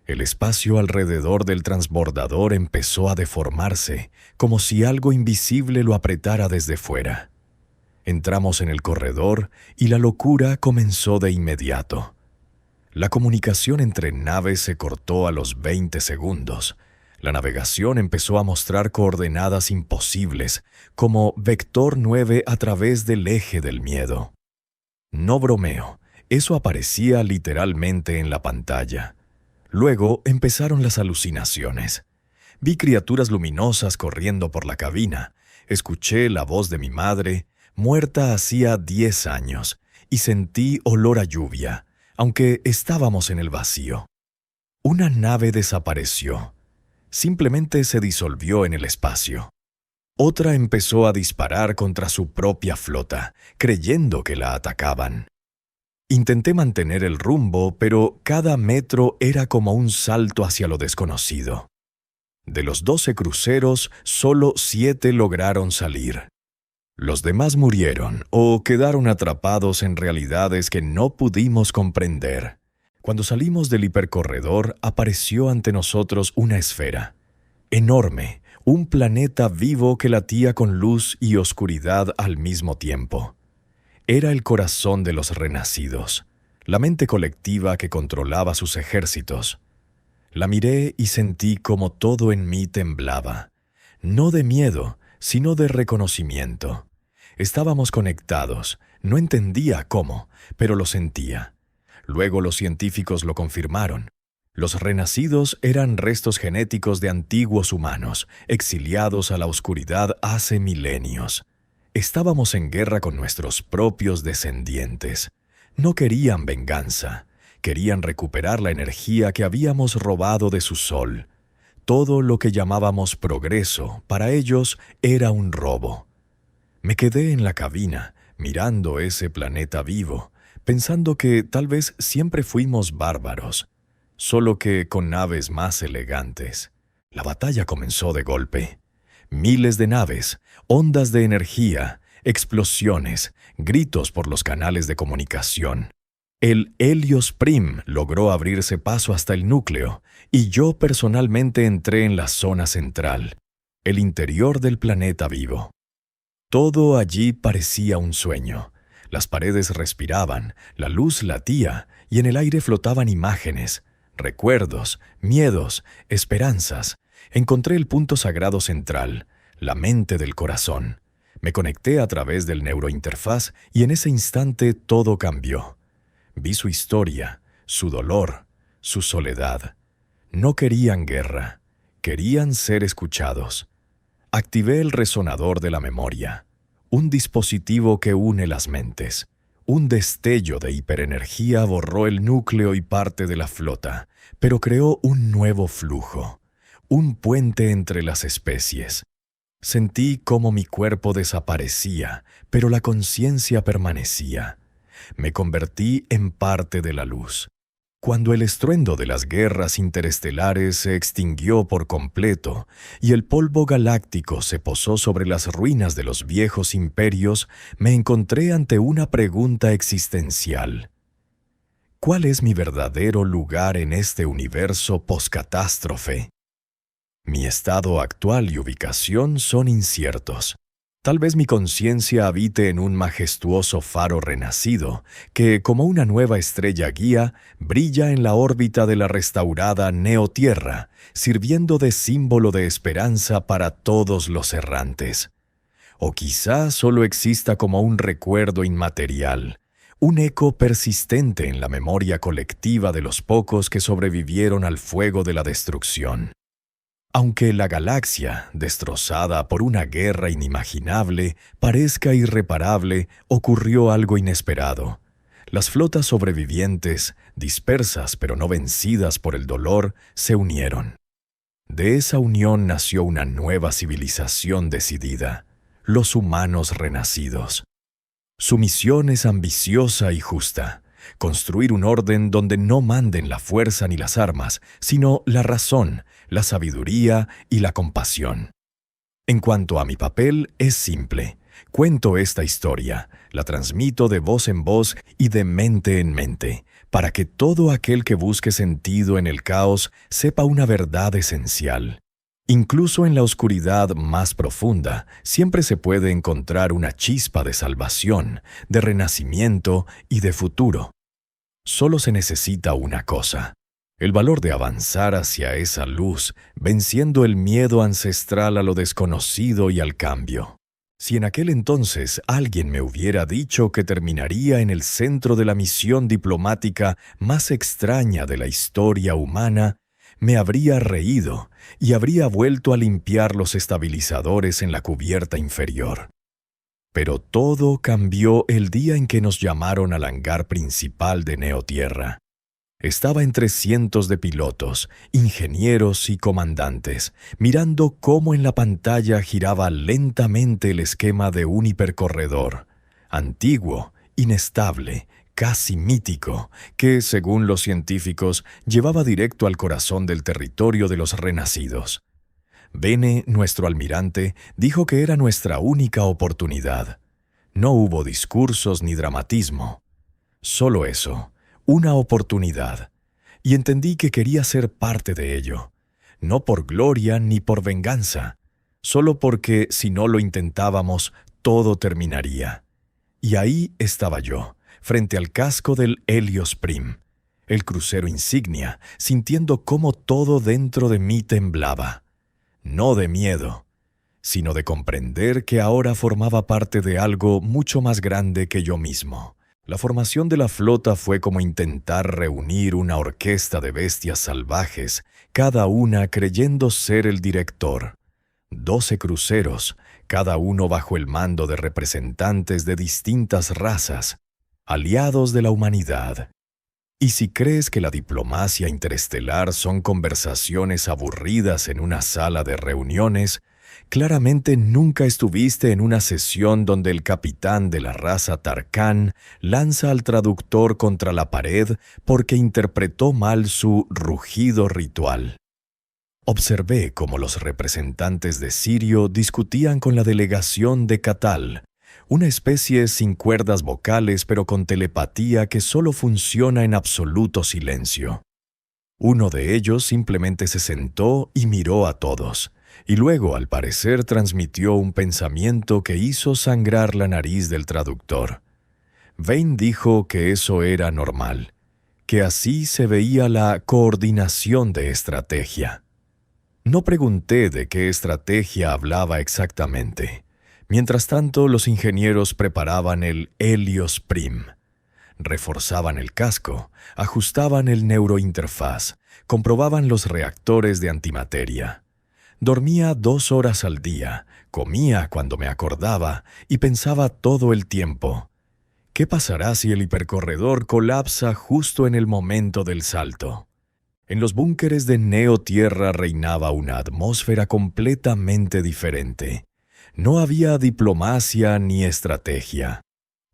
[SPEAKER 1] El espacio alrededor del transbordador empezó a deformarse, como si algo invisible lo apretara desde fuera. Entramos en el corredor y la locura comenzó de inmediato. La comunicación entre naves se cortó a los 20 segundos. La navegación empezó a mostrar coordenadas imposibles, como vector 9 a través del eje del miedo. No bromeo, eso aparecía literalmente en la pantalla. Luego empezaron las alucinaciones. Vi criaturas luminosas corriendo por la cabina. Escuché la voz de mi madre, muerta hacía 10 años, y sentí olor a lluvia, aunque estábamos en el vacío. Una nave desapareció. Simplemente se disolvió en el espacio. Otra empezó a disparar contra su propia flota, creyendo que la atacaban. Intenté mantener el rumbo, pero cada metro era como un salto hacia lo desconocido. De los 12 cruceros, solo 7 lograron salir. Los demás murieron o quedaron atrapados en realidades que no pudimos comprender. Cuando salimos del hipercorredor, apareció ante nosotros una esfera. Enorme, un planeta vivo que latía con luz y oscuridad al mismo tiempo. Era el corazón de los renacidos, la mente colectiva que controlaba sus ejércitos. La miré y sentí como todo en mí temblaba. No de miedo, sino de reconocimiento. Estábamos conectados, no entendía cómo, pero lo sentía. Luego los científicos lo confirmaron. Los renacidos eran restos genéticos de antiguos humanos, exiliados a la oscuridad hace milenios. Estábamos en guerra con nuestros propios descendientes. No querían venganza, querían recuperar la energía que habíamos robado de su sol. Todo lo que llamábamos progreso, para ellos, era un robo. Me quedé en la cabina, mirando ese planeta vivo, pensando que tal vez siempre fuimos bárbaros, solo que con naves más elegantes. La batalla comenzó de golpe. Miles de naves, ondas de energía, explosiones, gritos por los canales de comunicación. El Helios Prim logró abrirse paso hasta el núcleo, y yo personalmente entré en la zona central, el interior del planeta vivo. Todo allí parecía un sueño. Las paredes respiraban, la luz latía, y en el aire flotaban imágenes, recuerdos, miedos, esperanzas. Encontré el punto sagrado central, la mente del corazón. Me conecté a través del neurointerfaz y en ese instante todo cambió. Vi su historia, su dolor, su soledad. No querían guerra, querían ser escuchados. Activé el resonador de la memoria, un dispositivo que une las mentes. Un destello de hiperenergía borró el núcleo y parte de la flota, pero creó un nuevo flujo, un puente entre las especies. Sentí cómo mi cuerpo desaparecía, pero la conciencia permanecía. Me convertí en parte de la luz. Cuando el estruendo de las guerras interestelares se extinguió por completo y el polvo galáctico se posó sobre las ruinas de los viejos imperios, me encontré ante una pregunta existencial. ¿Cuál es mi verdadero lugar en este universo poscatástrofe? Mi estado actual y ubicación son inciertos. Tal vez mi conciencia habite en un majestuoso faro renacido, que, como una nueva estrella guía, brilla en la órbita de la restaurada Neotierra, sirviendo de símbolo de esperanza para todos los errantes. O quizá solo exista como un recuerdo inmaterial, un eco persistente en la memoria colectiva de los pocos que sobrevivieron al fuego de la destrucción. Aunque la galaxia, destrozada por una guerra inimaginable, parezca irreparable, ocurrió algo inesperado. Las flotas sobrevivientes, dispersas pero no vencidas por el dolor, se unieron. De esa unión nació una nueva civilización decidida, los humanos renacidos. Su misión es ambiciosa y justa: construir un orden donde no manden la fuerza ni las armas, sino la razón, la sabiduría y la compasión. En cuanto a mi papel, es simple. Cuento esta historia, la transmito de voz en voz y de mente en mente, para que todo aquel que busque sentido en el caos sepa una verdad esencial. Incluso en la oscuridad más profunda, siempre se puede encontrar una chispa de salvación, de renacimiento y de futuro. Solo se necesita una cosa: el valor de avanzar hacia esa luz, venciendo el miedo ancestral a lo desconocido y al cambio. Si en aquel entonces alguien me hubiera dicho que terminaría en el centro de la misión diplomática más extraña de la historia humana, me habría reído y habría vuelto a limpiar los estabilizadores en la cubierta inferior. Pero todo cambió el día en que nos llamaron al hangar principal de Neotierra. Estaba entre cientos de pilotos, ingenieros y comandantes, mirando cómo en la pantalla giraba lentamente el esquema de un hipercorredor, antiguo, inestable, casi mítico, que, según los científicos, llevaba directo al corazón del territorio de los renacidos. Bene, nuestro almirante, dijo que era nuestra única oportunidad. No hubo discursos ni dramatismo. Solo eso, una oportunidad. Y entendí que quería ser parte de ello. No por gloria ni por venganza, solo porque si no lo intentábamos, todo terminaría. Y ahí estaba yo, frente al casco del Helios Prim, el crucero insignia, sintiendo cómo todo dentro de mí temblaba. No de miedo, sino de comprender que ahora formaba parte de algo mucho más grande que yo mismo. La formación de la flota fue como intentar reunir una orquesta de bestias salvajes, cada una creyendo ser el director. 12 cruceros, cada uno bajo el mando de representantes de distintas razas, aliados de la humanidad. Y si crees que la diplomacia interestelar son conversaciones aburridas en una sala de reuniones, claramente nunca estuviste en una sesión donde el capitán de la raza Tarkán lanza al traductor contra la pared porque interpretó mal su rugido ritual. Observé cómo los representantes de Sirio discutían con la delegación de Catal, una especie sin cuerdas vocales pero con telepatía que solo funciona en absoluto silencio. Uno de ellos simplemente se sentó y miró a todos, y luego, al parecer, transmitió un pensamiento que hizo sangrar la nariz del traductor. Vane dijo que eso era normal, que así se veía la coordinación de estrategia. No pregunté de qué estrategia hablaba exactamente. Mientras tanto, los ingenieros preparaban el Helios Prim. Reforzaban el casco, ajustaban el neurointerfaz, comprobaban los reactores de antimateria. Dormía 2 horas al día, comía cuando me acordaba y pensaba todo el tiempo: ¿qué pasará si el hipercorredor colapsa justo en el momento del salto? En los búnkeres de Neotierra reinaba una atmósfera completamente diferente. No había diplomacia ni estrategia.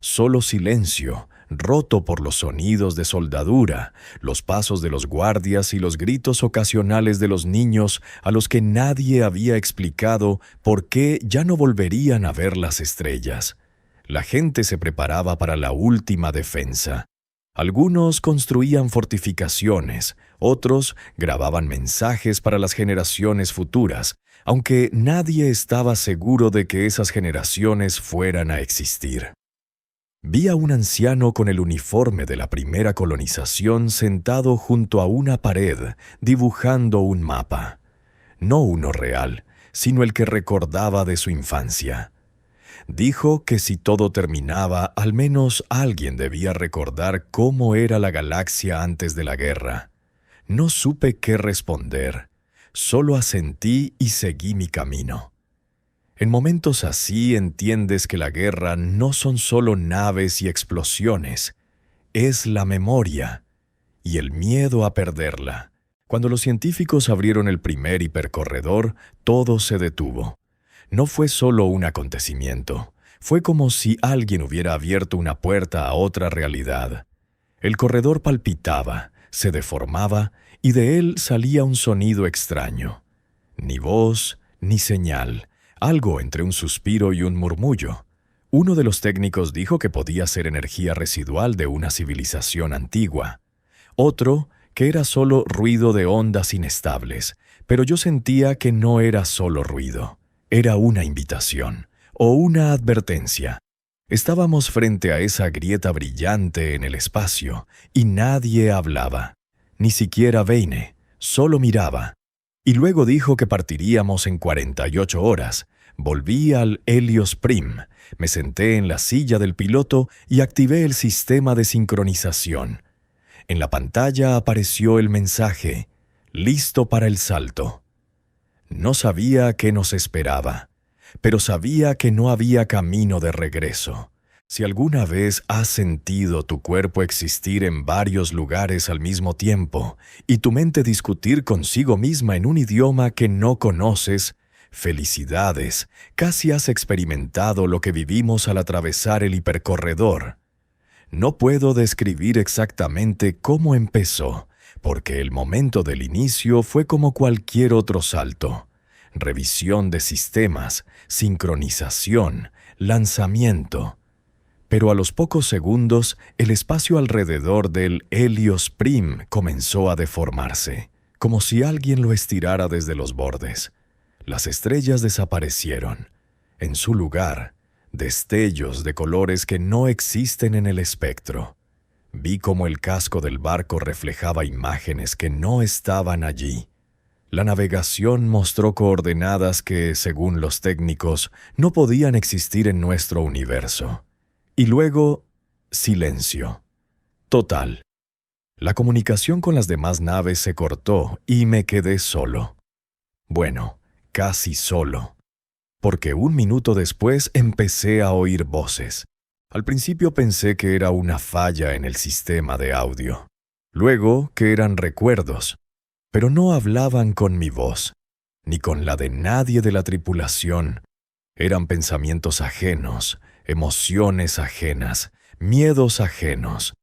[SPEAKER 1] Solo silencio, roto por los sonidos de soldadura, los pasos de los guardias y los gritos ocasionales de los niños a los que nadie había explicado por qué ya no volverían a ver las estrellas. La gente se preparaba para la última defensa. Algunos construían fortificaciones, otros grababan mensajes para las generaciones futuras, aunque nadie estaba seguro de que esas generaciones fueran a existir. Vi a un anciano con el uniforme de la primera colonización sentado junto a una pared, dibujando un mapa. No uno real, sino el que recordaba de su infancia. Dijo que si todo terminaba, al menos alguien debía recordar cómo era la galaxia antes de la guerra. No supe qué responder. solo asentí y seguí mi camino. En momentos así entiendes que la guerra no son solo naves y explosiones, es la memoria y el miedo a perderla. Cuando los científicos abrieron el primer hipercorredor, todo se detuvo. No fue solo un acontecimiento, fue como si alguien hubiera abierto una puerta a otra realidad. El corredor palpitaba, se deformaba y de él salía un sonido extraño. Ni voz, ni señal, algo entre un suspiro y un murmullo. Uno de los técnicos dijo que podía ser energía residual de una civilización antigua. Otro, que era solo ruido de ondas inestables, pero yo sentía que no era solo ruido. Era una invitación, o una advertencia. Estábamos frente a esa grieta brillante en el espacio, y nadie hablaba. Ni siquiera Vane, solo miraba. Y luego dijo que partiríamos en 48 horas. Volví al Helios Prim, me senté en la silla del piloto y activé el sistema de sincronización. En la pantalla apareció el mensaje: listo para el salto. No sabía qué nos esperaba, pero sabía que no había camino de regreso. Si alguna vez has sentido tu cuerpo existir en varios lugares al mismo tiempo y tu mente discutir consigo misma en un idioma que no conoces, felicidades, casi has experimentado lo que vivimos al atravesar el hipercorredor. No puedo describir exactamente cómo empezó, porque el momento del inicio fue como cualquier otro salto. Revisión de sistemas, sincronización, lanzamiento. Pero a los pocos segundos, el espacio alrededor del Helios Prim comenzó a deformarse, como si alguien lo estirara desde los bordes. Las estrellas desaparecieron. En su lugar, destellos de colores que no existen en el espectro. Vi cómo el casco del barco reflejaba imágenes que no estaban allí. La navegación mostró coordenadas que, según los técnicos, no podían existir en nuestro universo. Y luego, silencio. Total. La comunicación con las demás naves se cortó y me quedé solo. Bueno, casi solo. Porque un minuto después empecé a oír voces. Al principio pensé que era una falla en el sistema de audio. Luego que eran recuerdos. Pero no hablaban con mi voz, ni con la de nadie de la tripulación. Eran pensamientos ajenos, emociones ajenas, miedos ajenos.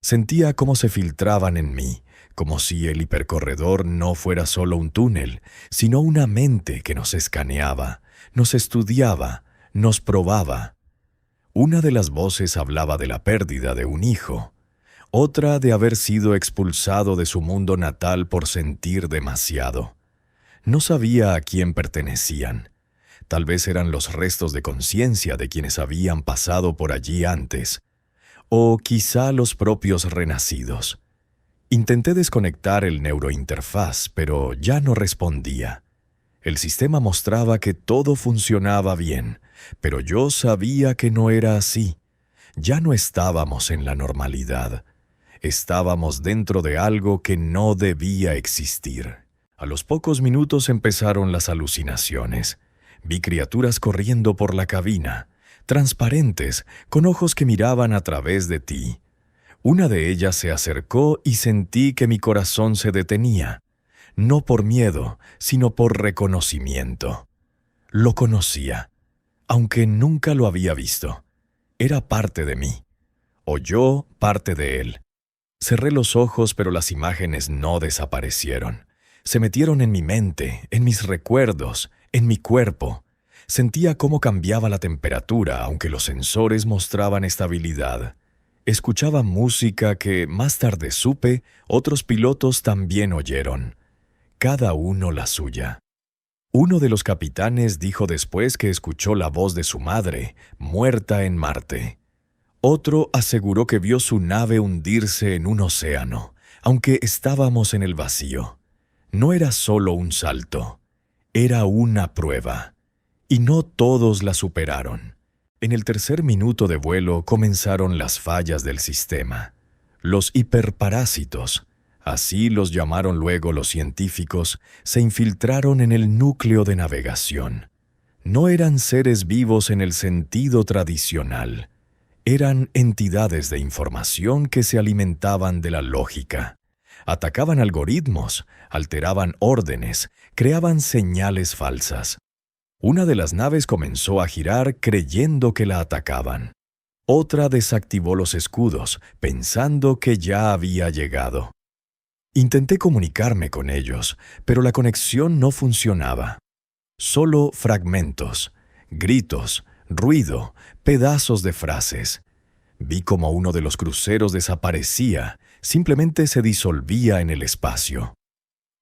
[SPEAKER 1] Sentía cómo se filtraban en mí, como si el hipercorredor no fuera solo un túnel, sino una mente que nos escaneaba, nos estudiaba, nos probaba. Una de las voces hablaba de la pérdida de un hijo, otra de haber sido expulsado de su mundo natal por sentir demasiado. No sabía a quién pertenecían. Tal vez eran los restos de conciencia de quienes habían pasado por allí antes, o quizá los propios renacidos. Intenté desconectar el neurointerfaz, pero ya no respondía. El sistema mostraba que todo funcionaba bien, pero yo sabía que no era así. Ya no estábamos en la normalidad. Estábamos dentro de algo que no debía existir. A los pocos minutos empezaron las alucinaciones. Vi criaturas corriendo por la cabina, transparentes, con ojos que miraban a través de ti. Una de ellas se acercó y sentí que mi corazón se detenía. No por miedo, sino por reconocimiento. Lo conocía, aunque nunca lo había visto. Era parte de mí, o yo parte de él. Cerré los ojos, pero las imágenes no desaparecieron. Se metieron en mi mente, en mis recuerdos, en mi cuerpo. Sentía cómo cambiaba la temperatura, aunque los sensores mostraban estabilidad. Escuchaba música que, más tarde supe, otros pilotos también oyeron. Cada uno la suya. Uno de los capitanes dijo después que escuchó la voz de su madre, muerta en Marte. Otro aseguró que vio su nave hundirse en un océano, aunque estábamos en el vacío. No era solo un salto, era una prueba. Y no todos la superaron. En el tercer minuto de vuelo comenzaron las fallas del sistema. Los hiperparásitos, Así los llamaron luego los científicos, se infiltraron en el núcleo de navegación. No eran seres vivos en el sentido tradicional. Eran entidades de información que se alimentaban de la lógica. Atacaban algoritmos, alteraban órdenes, creaban señales falsas. Una de las naves comenzó a girar creyendo que la atacaban. Otra desactivó los escudos, pensando que ya había llegado. Intenté comunicarme con ellos, pero la conexión no funcionaba. Solo fragmentos, gritos, ruido, pedazos de frases. Vi como uno de los cruceros desaparecía, simplemente se disolvía en el espacio.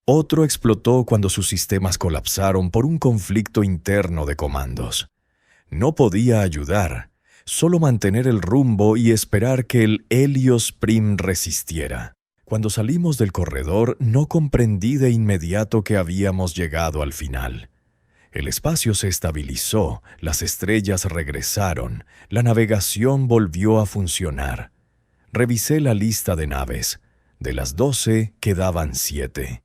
[SPEAKER 1] Otro explotó cuando sus sistemas colapsaron por un conflicto interno de comandos. No podía ayudar, solo mantener el rumbo y esperar que el Helios Prim resistiera. Cuando salimos del corredor, no comprendí de inmediato que habíamos llegado al final. El espacio se estabilizó, las estrellas regresaron, la navegación volvió a funcionar. Revisé la lista de naves. De las 12 quedaban 7.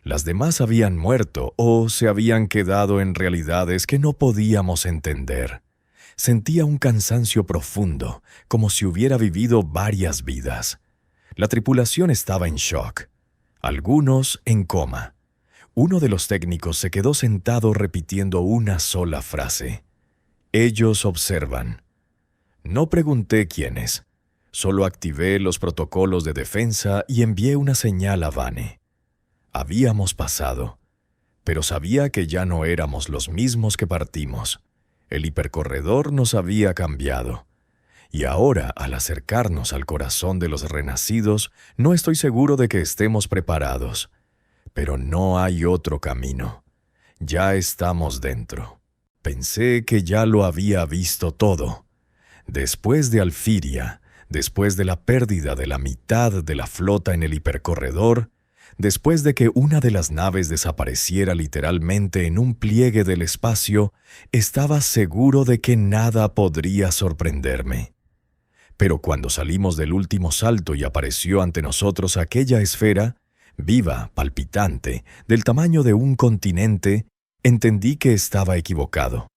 [SPEAKER 1] Las demás habían muerto o se habían quedado en realidades que no podíamos entender. Sentía un cansancio profundo, como si hubiera vivido varias vidas. La tripulación estaba en shock. Algunos en coma. Uno de los técnicos se quedó sentado repitiendo una sola frase. Ellos observan. No pregunté quiénes. Solo activé los protocolos de defensa y envié una señal a Vane. Habíamos pasado, pero sabía que ya no éramos los mismos que partimos. El hipercorredor nos había cambiado. Y ahora, al acercarnos al corazón de los renacidos, no estoy seguro de que estemos preparados. Pero no hay otro camino. Ya estamos dentro. Pensé que ya lo había visto todo. Después de Alfiria, después de la pérdida de la mitad de la flota en el hipercorredor, después de que una de las naves desapareciera literalmente en un pliegue del espacio, estaba seguro de que nada podría sorprenderme. Pero cuando salimos del último salto y apareció ante nosotros aquella esfera, viva, palpitante, del tamaño de un continente, entendí que estaba equivocado.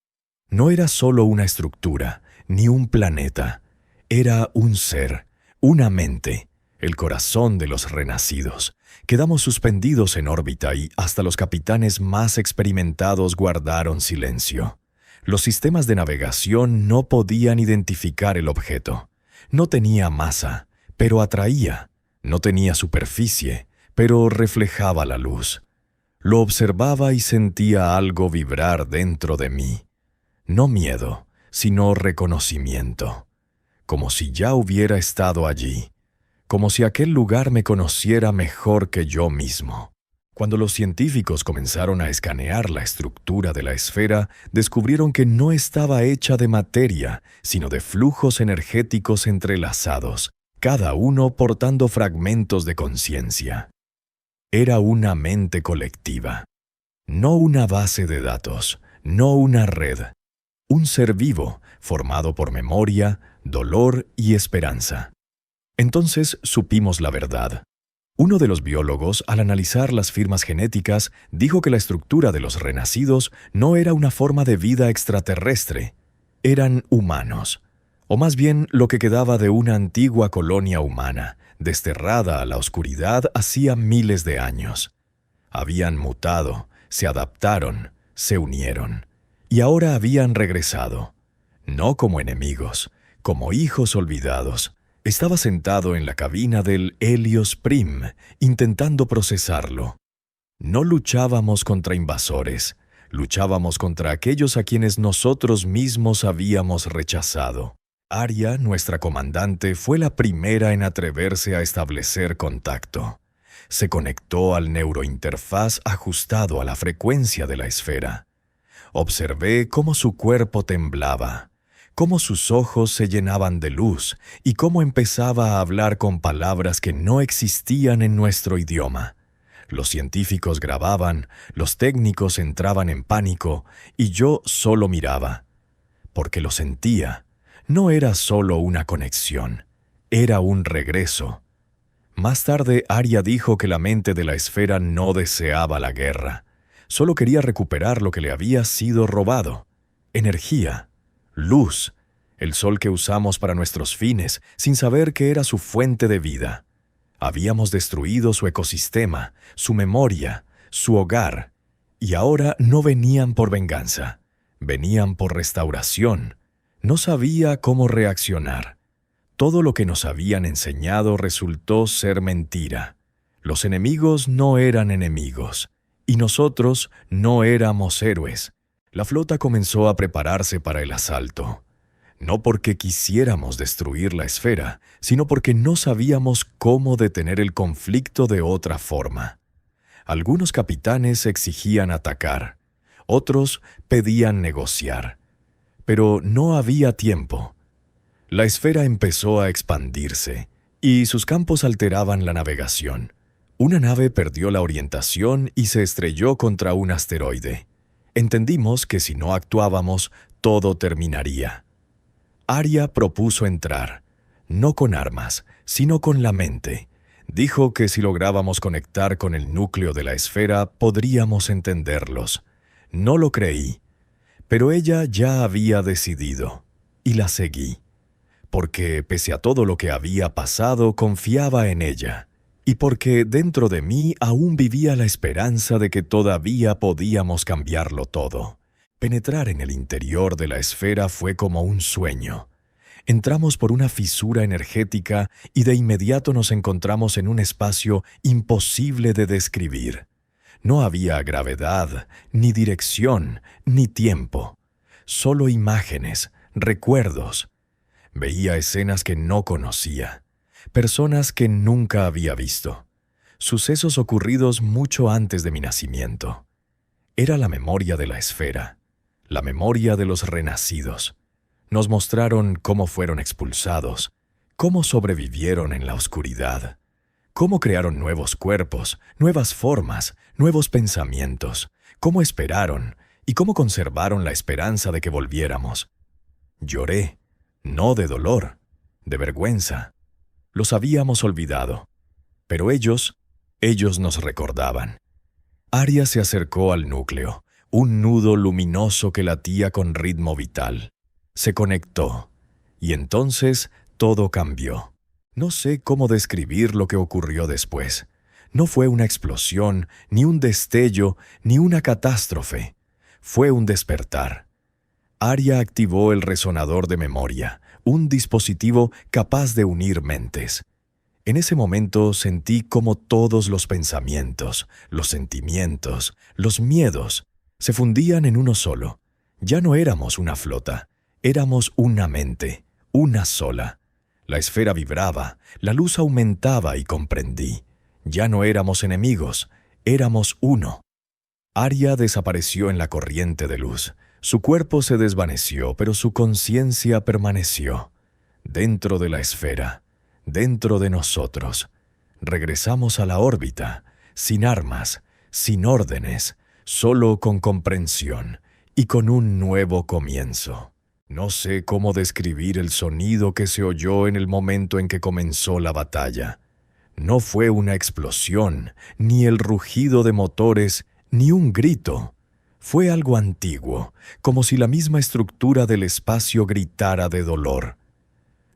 [SPEAKER 1] No era solo una estructura, ni un planeta. Era un ser, una mente, el corazón de los renacidos. Quedamos suspendidos en órbita y hasta los capitanes más experimentados guardaron silencio. Los sistemas de navegación no podían identificar el objeto. No tenía masa, pero atraía. No tenía superficie, pero reflejaba la luz. Lo observaba y sentía algo vibrar dentro de mí. No miedo, sino reconocimiento. Como si ya hubiera estado allí. Como si aquel lugar me conociera mejor que yo mismo. Cuando los científicos comenzaron a escanear la estructura de la esfera, descubrieron que no estaba hecha de materia, sino de flujos energéticos entrelazados, cada uno portando fragmentos de conciencia. Era una mente colectiva. No una base de datos, no una red. Un ser vivo, formado por memoria, dolor y esperanza. Entonces supimos la verdad. Uno de los biólogos, al analizar las firmas genéticas, dijo que la estructura de los renacidos no era una forma de vida extraterrestre. Eran humanos. O más bien lo que quedaba de una antigua colonia humana, desterrada a la oscuridad hacía miles de años. Habían mutado, se adaptaron, se unieron. Y ahora habían regresado. No como enemigos, como hijos olvidados. Estaba sentado en la cabina del Helios Prim, intentando procesarlo. No luchábamos contra invasores, luchábamos contra aquellos a quienes nosotros mismos habíamos rechazado. Aria, nuestra comandante, fue la primera en atreverse a establecer contacto. Se conectó al neurointerfaz ajustado a la frecuencia de la esfera. Observé cómo su cuerpo temblaba, cómo sus ojos se llenaban de luz y cómo empezaba a hablar con palabras que no existían en nuestro idioma. Los científicos grababan, los técnicos entraban en pánico y yo solo miraba. Porque lo sentía. No era solo una conexión, era un regreso. Más tarde, Arya dijo que la mente de la esfera no deseaba la guerra. Solo quería recuperar lo que le había sido robado: energía, luz, el sol que usamos para nuestros fines, sin saber que era su fuente de vida. Habíamos destruido su ecosistema, su memoria, su hogar, y ahora no venían por venganza, venían por restauración. No sabía cómo reaccionar. Todo lo que nos habían enseñado resultó ser mentira. Los enemigos no eran enemigos, y nosotros no éramos héroes. La flota comenzó a prepararse para el asalto. No porque quisiéramos destruir la esfera, sino porque no sabíamos cómo detener el conflicto de otra forma. Algunos capitanes exigían atacar, otros pedían negociar. Pero no había tiempo. La esfera empezó a expandirse, y sus campos alteraban la navegación. Una nave perdió la orientación y se estrelló contra un asteroide. Entendimos que si no actuábamos, todo terminaría. Arya propuso entrar, no con armas, sino con la mente. Dijo que si lográbamos conectar con el núcleo de la esfera, podríamos entenderlos. No lo creí, pero ella ya había decidido, y la seguí. Porque, pese a todo lo que había pasado, confiaba en ella, y porque dentro de mí aún vivía la esperanza de que todavía podíamos cambiarlo todo. Penetrar en el interior de la esfera fue como un sueño. Entramos por una fisura energética y de inmediato nos encontramos en un espacio imposible de describir. No había gravedad, ni dirección, ni tiempo. Solo imágenes, recuerdos. Veía escenas que no conocía, personas que nunca había visto, sucesos ocurridos mucho antes de mi nacimiento. Era la memoria de la esfera, la memoria de los renacidos. Nos mostraron cómo fueron expulsados, cómo sobrevivieron en la oscuridad, cómo crearon nuevos cuerpos, nuevas formas, nuevos pensamientos, cómo esperaron y cómo conservaron la esperanza de que volviéramos. Lloré. No de dolor, de vergüenza. Los habíamos olvidado, pero ellos nos recordaban. Arya se acercó al núcleo, un nudo luminoso que latía con ritmo vital. Se conectó, y entonces todo cambió. No sé cómo describir lo que ocurrió después. No fue una explosión, ni un destello, ni una catástrofe. Fue un despertar. Arya activó el resonador de memoria, un dispositivo capaz de unir mentes. En ese momento sentí cómo todos los pensamientos, los sentimientos, los miedos, se fundían en uno solo. Ya no éramos una flota, éramos una mente, una sola. La esfera vibraba, la luz aumentaba y comprendí. Ya no éramos enemigos, éramos uno. Arya desapareció en la corriente de luz. Su cuerpo se desvaneció, pero su conciencia permaneció. Dentro de la esfera, dentro de nosotros. Regresamos a la órbita, sin armas, sin órdenes, solo con comprensión y con un nuevo comienzo. No sé cómo describir el sonido que se oyó en el momento en que comenzó la batalla. No fue una explosión, ni el rugido de motores, ni un grito. Fue algo antiguo, como si la misma estructura del espacio gritara de dolor.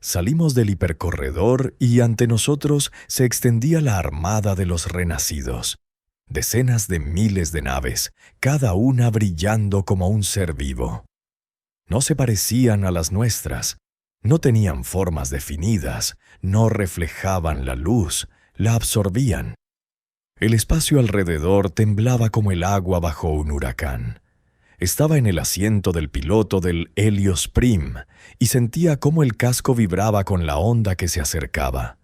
[SPEAKER 1] Salimos del hipercorredor y ante nosotros se extendía la armada de los renacidos. Decenas de miles de naves, cada una brillando como un ser vivo. No se parecían a las nuestras, no tenían formas definidas, no reflejaban la luz, la absorbían. El espacio alrededor temblaba como el agua bajo un huracán. Estaba en el asiento del piloto del Helios Prim y sentía cómo el casco vibraba con la onda que se acercaba.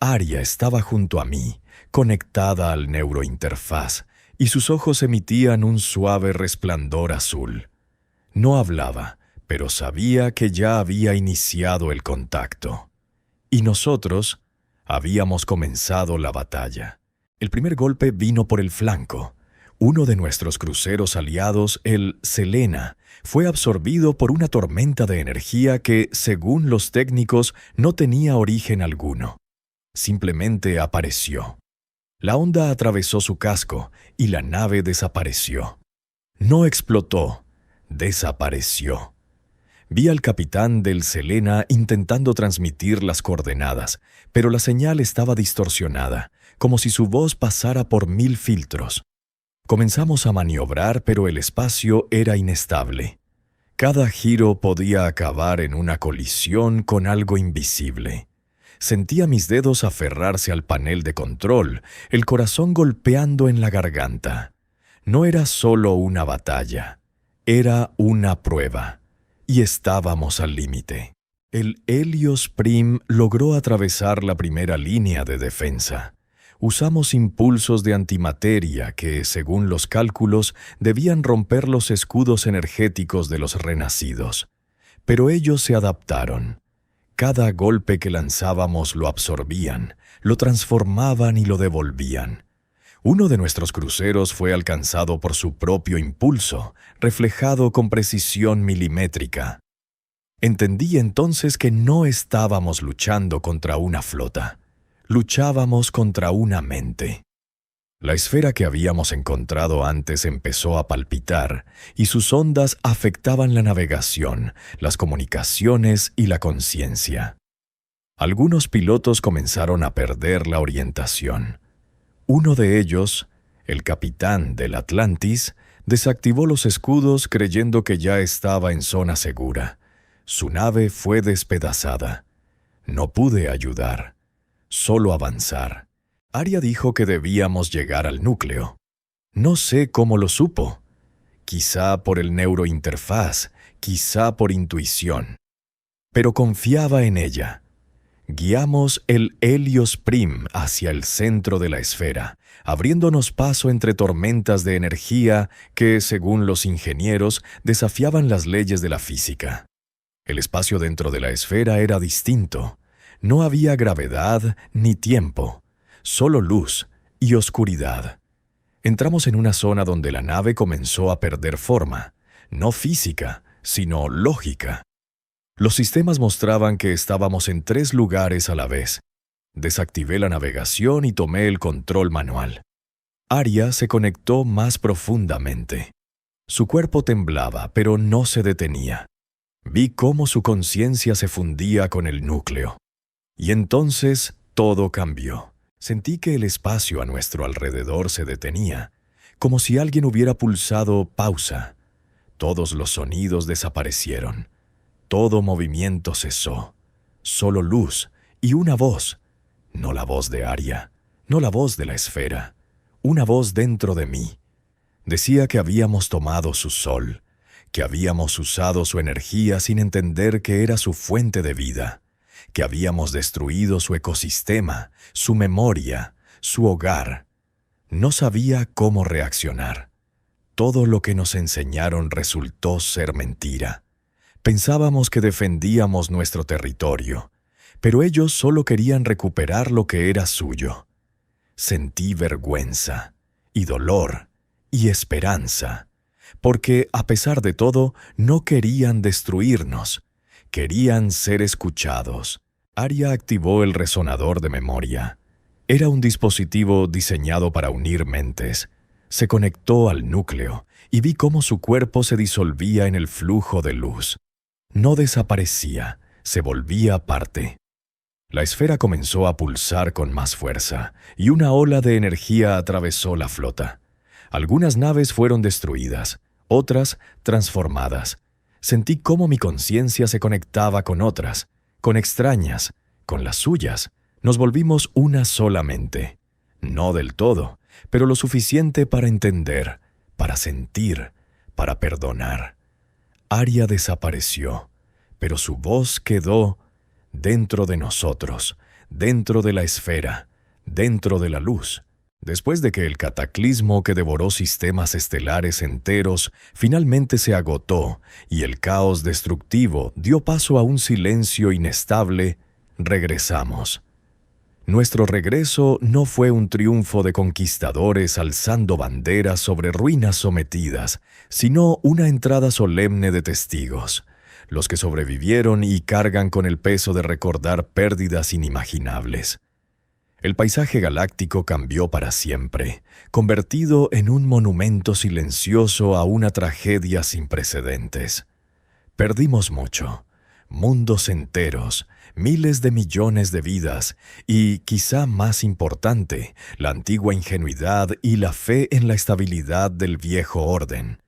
[SPEAKER 1] Arya estaba junto a mí, conectada al neurointerfaz, y sus ojos emitían un suave resplandor azul. No hablaba, pero sabía que ya había iniciado el contacto. Y nosotros habíamos comenzado la batalla. El primer golpe vino por el flanco. Uno de nuestros cruceros aliados, el Selena, fue absorbido por una tormenta de energía que, según los técnicos, no tenía origen alguno. Simplemente apareció. La onda atravesó su casco y la nave desapareció. No explotó, desapareció. Vi al capitán del Selena intentando transmitir las coordenadas, pero la señal estaba distorsionada, como si su voz pasara por 1000 filtros. Comenzamos a maniobrar, pero el espacio era inestable. Cada giro podía acabar en una colisión con algo invisible. Sentía mis dedos aferrarse al panel de control, el corazón golpeando en la garganta. No era solo una batalla, era una prueba. Y estábamos al límite. El Helios Prim logró atravesar la primera línea de defensa. Usamos impulsos de antimateria que, según los cálculos, debían romper los escudos energéticos de los renacidos. Pero ellos se adaptaron. Cada golpe que lanzábamos lo absorbían, lo transformaban y lo devolvían. Uno de nuestros cruceros fue alcanzado por su propio impulso, reflejado con precisión milimétrica. Entendí entonces que no estábamos luchando contra una flota. Luchábamos contra una mente. La esfera que habíamos encontrado antes empezó a palpitar y sus ondas afectaban la navegación, las comunicaciones y la conciencia. Algunos pilotos comenzaron a perder la orientación. Uno de ellos, el capitán del Atlantis, desactivó los escudos creyendo que ya estaba en zona segura. Su nave fue despedazada. No pude ayudar, solo avanzar. Arya dijo que debíamos llegar al núcleo. No sé cómo lo supo. Quizá por el neurointerfaz, quizá por intuición. Pero confiaba en ella. Guiamos el Helios Prim hacia el centro de la esfera, abriéndonos paso entre tormentas de energía que, según los ingenieros, desafiaban las leyes de la física. El espacio dentro de la esfera era distinto. No había gravedad ni tiempo, solo luz y oscuridad. Entramos en una zona donde la nave comenzó a perder forma, no física, sino lógica. Los sistemas mostraban que estábamos en 3 lugares a la vez. Desactivé la navegación y tomé el control manual. Arya se conectó más profundamente. Su cuerpo temblaba, pero no se detenía. Vi cómo su conciencia se fundía con el núcleo. Y entonces todo cambió. Sentí que el espacio a nuestro alrededor se detenía, como si alguien hubiera pulsado pausa. Todos los sonidos desaparecieron. Todo movimiento cesó. Solo luz y una voz. No la voz de Arya, no la voz de la esfera. Una voz dentro de mí. Decía que habíamos tomado su sol, que habíamos usado su energía sin entender que era su fuente de vida, que habíamos destruido su ecosistema, su memoria, su hogar. No sabía cómo reaccionar. Todo lo que nos enseñaron resultó ser mentira. Pensábamos que defendíamos nuestro territorio, pero ellos solo querían recuperar lo que era suyo. Sentí vergüenza, y dolor, y esperanza, porque, a pesar de todo, no querían destruirnos, querían ser escuchados. Arya activó el resonador de memoria. Era un dispositivo diseñado para unir mentes. Se conectó al núcleo, y vi cómo su cuerpo se disolvía en el flujo de luz. No desaparecía, se volvía parte. La esfera comenzó a pulsar con más fuerza, y una ola de energía atravesó la flota. Algunas naves fueron destruidas, otras transformadas. Sentí cómo mi conciencia se conectaba con otras, con extrañas, con las suyas. Nos volvimos una solamente. No del todo, pero lo suficiente para entender, para sentir, para perdonar. Arya desapareció, pero su voz quedó dentro de nosotros, dentro de la esfera, dentro de la luz. Después de que el cataclismo que devoró sistemas estelares enteros finalmente se agotó y el caos destructivo dio paso a un silencio inestable, regresamos. Nuestro regreso no fue un triunfo de conquistadores alzando banderas sobre ruinas sometidas, sino una entrada solemne de testigos, los que sobrevivieron y cargan con el peso de recordar pérdidas inimaginables. El paisaje galáctico cambió para siempre, convertido en un monumento silencioso a una tragedia sin precedentes. Perdimos mucho, mundos enteros, miles de millones de vidas y, quizá más importante, la antigua ingenuidad y la fe en la estabilidad del viejo orden.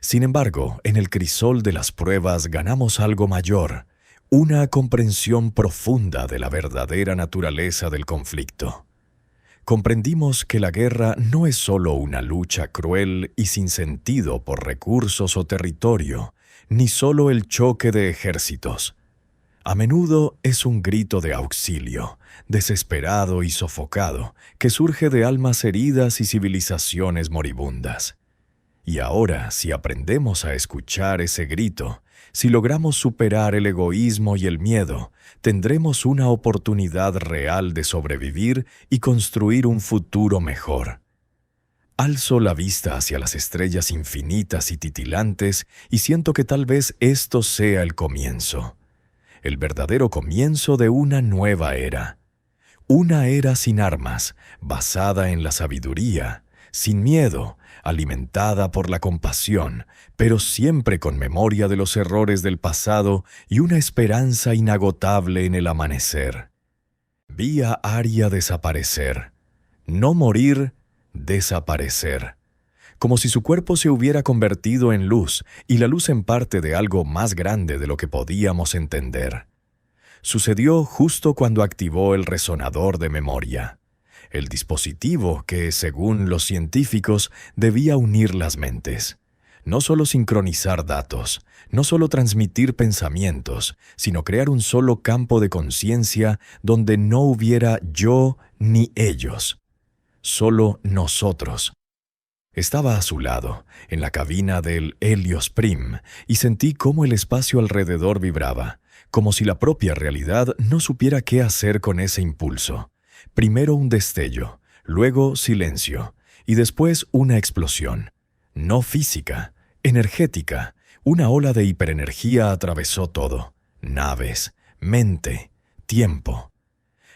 [SPEAKER 1] Sin embargo, en el crisol de las pruebas ganamos algo mayor, una comprensión profunda de la verdadera naturaleza del conflicto. Comprendimos que la guerra no es solo una lucha cruel y sin sentido por recursos o territorio, ni solo el choque de ejércitos. A menudo es un grito de auxilio, desesperado y sofocado, que surge de almas heridas y civilizaciones moribundas. Y ahora, si aprendemos a escuchar ese grito, si logramos superar el egoísmo y el miedo, tendremos una oportunidad real de sobrevivir y construir un futuro mejor. Alzo la vista hacia las estrellas infinitas y titilantes y siento que tal vez esto sea el comienzo. El verdadero comienzo de una nueva era. Una era sin armas, basada en la sabiduría, sin miedo, alimentada por la compasión, pero siempre con memoria de los errores del pasado y una esperanza inagotable en el amanecer. Vi a Arya desaparecer. No morir, desaparecer. Como si su cuerpo se hubiera convertido en luz y la luz en parte de algo más grande de lo que podíamos entender. Sucedió justo cuando activó el resonador de memoria. El dispositivo que, según los científicos, debía unir las mentes. No solo sincronizar datos, no solo transmitir pensamientos, sino crear un solo campo de conciencia donde no hubiera yo ni ellos. Solo nosotros. Estaba a su lado, en la cabina del Helios Prim, y sentí cómo el espacio alrededor vibraba, como si la propia realidad no supiera qué hacer con ese impulso. Primero un destello, luego silencio, y después una explosión. No física, energética. Una ola de hiperenergía atravesó todo. Naves, mente, tiempo.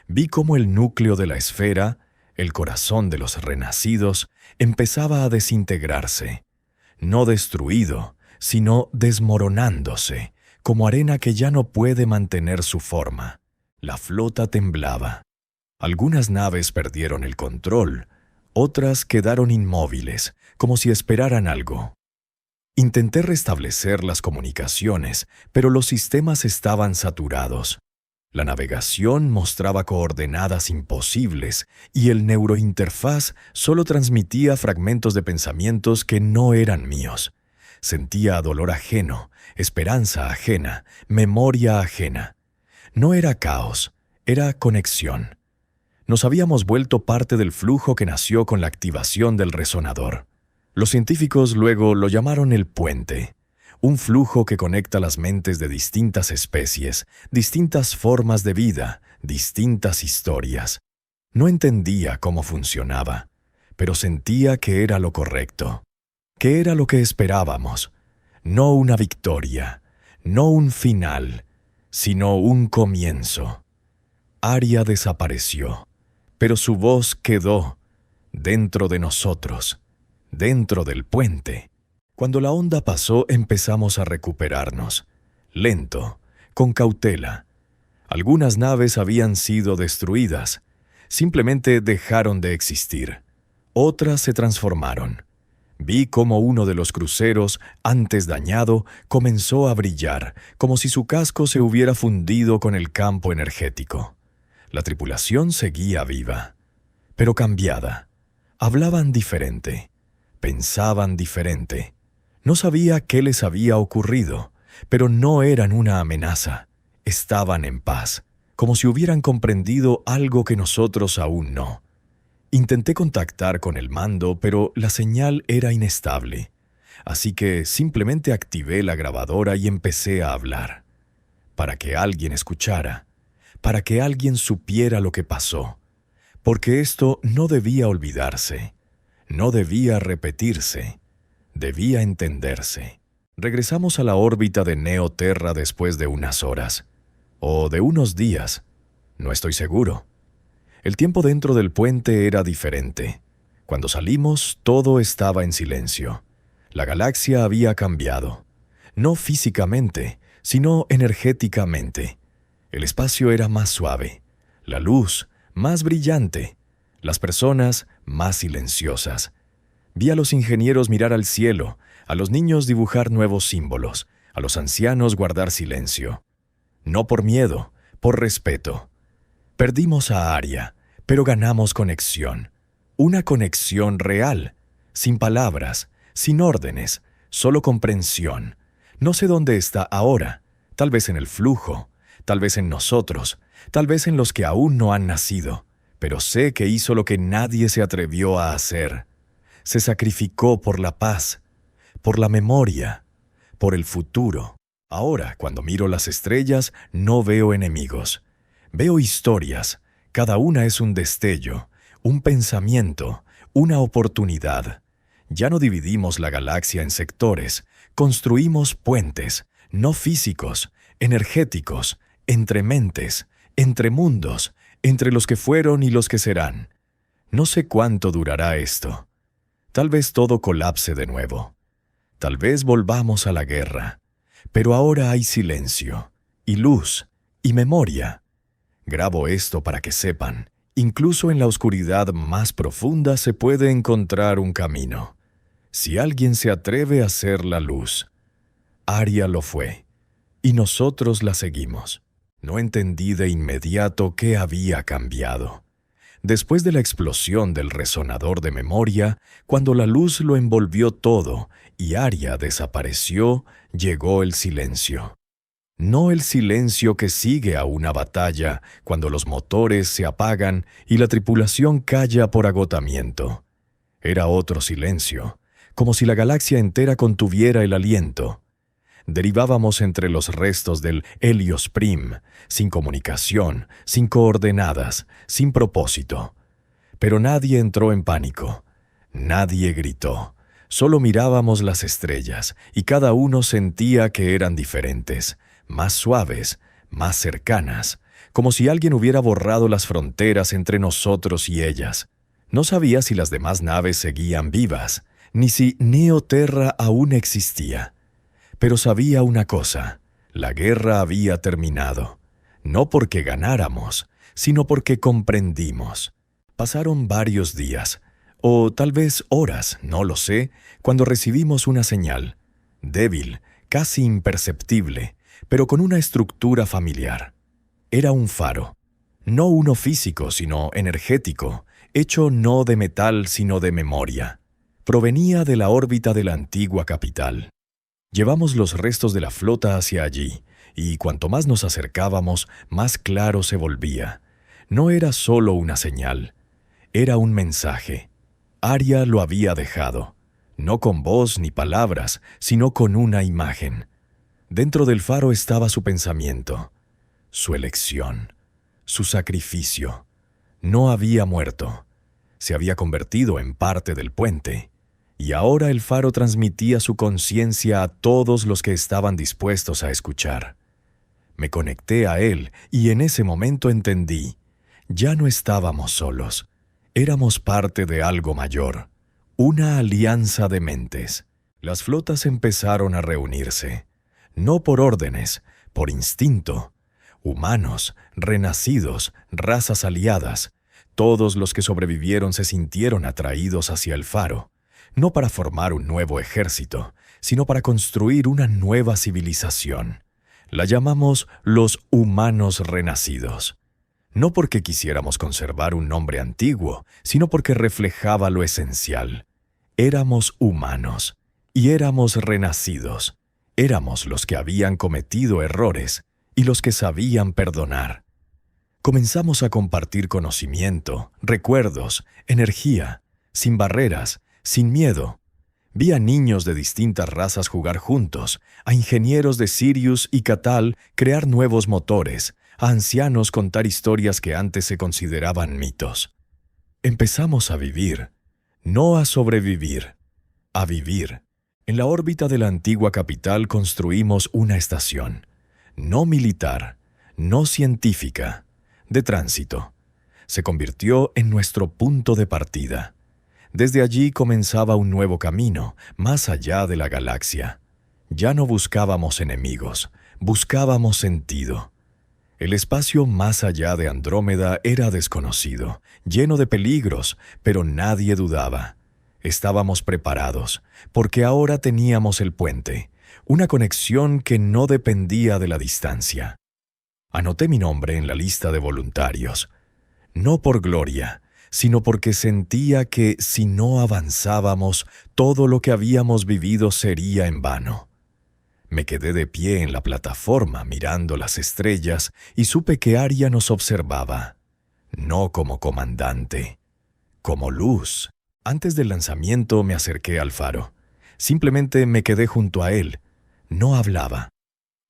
[SPEAKER 1] Vi cómo el núcleo de la esfera, el corazón de los renacidos, empezaba a desintegrarse. No destruido, sino desmoronándose, como arena que ya no puede mantener su forma. La flota temblaba. Algunas naves perdieron el control, otras quedaron inmóviles, como si esperaran algo. Intenté restablecer las comunicaciones, pero los sistemas estaban saturados. La navegación mostraba coordenadas imposibles y el neurointerfaz solo transmitía fragmentos de pensamientos que no eran míos. Sentía dolor ajeno, esperanza ajena, memoria ajena. No era caos, era conexión. Nos habíamos vuelto parte del flujo que nació con la activación del resonador. Los científicos luego lo llamaron el puente, un flujo que conecta las mentes de distintas especies, distintas formas de vida, distintas historias. No entendía cómo funcionaba, pero sentía que era lo correcto, que era lo que esperábamos. No una victoria, no un final, sino un comienzo. Arya desapareció, pero su voz quedó dentro de nosotros, dentro del puente. Cuando la onda pasó, empezamos a recuperarnos, lento, con cautela. Algunas naves habían sido destruidas, simplemente dejaron de existir. Otras se transformaron. Vi cómo uno de los cruceros, antes dañado, comenzó a brillar, como si su casco se hubiera fundido con el campo energético. La tripulación seguía viva, pero cambiada. Hablaban diferente, pensaban diferente. No sabía qué les había ocurrido, pero no eran una amenaza. Estaban en paz, como si hubieran comprendido algo que nosotros aún no. Intenté contactar con el mando, pero la señal era inestable. Así que simplemente activé la grabadora y empecé a hablar. Para que alguien escuchara, para que alguien supiera lo que pasó. Porque esto no debía olvidarse, no debía repetirse. Debía entenderse. Regresamos a la órbita de Neoterra después de unas horas. O de unos días. No estoy seguro. El tiempo dentro del puente era diferente. Cuando salimos, todo estaba en silencio. La galaxia había cambiado. No físicamente, sino energéticamente. El espacio era más suave, la luz más brillante, las personas más silenciosas. Vi a los ingenieros mirar al cielo, a los niños dibujar nuevos símbolos, a los ancianos guardar silencio. No por miedo, por respeto. Perdimos a Aria, pero ganamos conexión. Una conexión real, sin palabras, sin órdenes, solo comprensión. No sé dónde está ahora, tal vez en el flujo, tal vez en nosotros, tal vez en los que aún no han nacido, pero sé que hizo lo que nadie se atrevió a hacer. Se sacrificó por la paz, por la memoria, por el futuro. Ahora, cuando miro las estrellas, no veo enemigos. Veo historias. Cada una es un destello, un pensamiento, una oportunidad. Ya no dividimos la galaxia en sectores, construimos puentes, no físicos, energéticos, entre mentes, entre mundos, entre los que fueron y los que serán. No sé cuánto durará esto. Tal vez todo colapse de nuevo. Tal vez volvamos a la guerra. Pero ahora hay silencio, y luz, y memoria. Grabo esto para que sepan, incluso en la oscuridad más profunda se puede encontrar un camino. Si alguien se atreve a ser la luz. Aria lo fue, y nosotros la seguimos. No entendí de inmediato qué había cambiado. Después de la explosión del resonador de memoria, cuando la luz lo envolvió todo y Aria desapareció, llegó el silencio. No el silencio que sigue a una batalla cuando los motores se apagan y la tripulación calla por agotamiento. Era otro silencio, como si la galaxia entera contuviera el aliento. Derivábamos entre los restos del Helios Prim, sin comunicación, sin coordenadas, sin propósito. Pero nadie entró en pánico. Nadie gritó. Solo mirábamos las estrellas, y cada uno sentía que eran diferentes, más suaves, más cercanas, como si alguien hubiera borrado las fronteras entre nosotros y ellas. No sabía si las demás naves seguían vivas, ni si Neoterra aún existía. Pero sabía una cosa, la guerra había terminado, no porque ganáramos, sino porque comprendimos. Pasaron varios días, o tal vez horas, no lo sé, cuando recibimos una señal, débil, casi imperceptible, pero con una estructura familiar. Era un faro, no uno físico, sino energético, hecho no de metal, sino de memoria. Provenía de la órbita de la antigua capital. Llevamos los restos de la flota hacia allí, y cuanto más nos acercábamos, más claro se volvía. No era solo una señal, era un mensaje. Aria lo había dejado, no con voz ni palabras, sino con una imagen. Dentro del faro estaba su pensamiento, su elección, su sacrificio. No había muerto, se había convertido en parte del puente. Y ahora el faro transmitía su conciencia a todos los que estaban dispuestos a escuchar. Me conecté a él y en ese momento entendí. Ya no estábamos solos. Éramos parte de algo mayor. Una alianza de mentes. Las flotas empezaron a reunirse. No por órdenes, por instinto. Humanos, renacidos, razas aliadas. Todos los que sobrevivieron se sintieron atraídos hacia el faro. No para formar un nuevo ejército, sino para construir una nueva civilización. La llamamos los humanos renacidos. No porque quisiéramos conservar un nombre antiguo, sino porque reflejaba lo esencial. Éramos humanos, y éramos renacidos. Éramos los que habían cometido errores, y los que sabían perdonar. Comenzamos a compartir conocimiento, recuerdos, energía, sin barreras, sin miedo. Vi a niños de distintas razas jugar juntos, a ingenieros de Sirius y Catal crear nuevos motores, a ancianos contar historias que antes se consideraban mitos. Empezamos a vivir, no a sobrevivir, a vivir. En la órbita de la antigua capital construimos una estación, no militar, no científica, de tránsito. se convirtió en nuestro punto de partida. Desde allí comenzaba un nuevo camino, más allá de la galaxia. Ya no buscábamos enemigos, buscábamos sentido. El espacio más allá de Andrómeda era desconocido, lleno de peligros, pero nadie dudaba. Estábamos preparados, porque ahora teníamos el puente, una conexión que no dependía de la distancia. Anoté mi nombre en la lista de voluntarios, no por gloria, sino porque sentía que si no avanzábamos, todo lo que habíamos vivido sería en vano. Me quedé de pie en la plataforma mirando las estrellas y supe que Aria nos observaba, no como comandante, como luz. Antes del lanzamiento me acerqué al faro. Simplemente me quedé junto a él. No hablaba,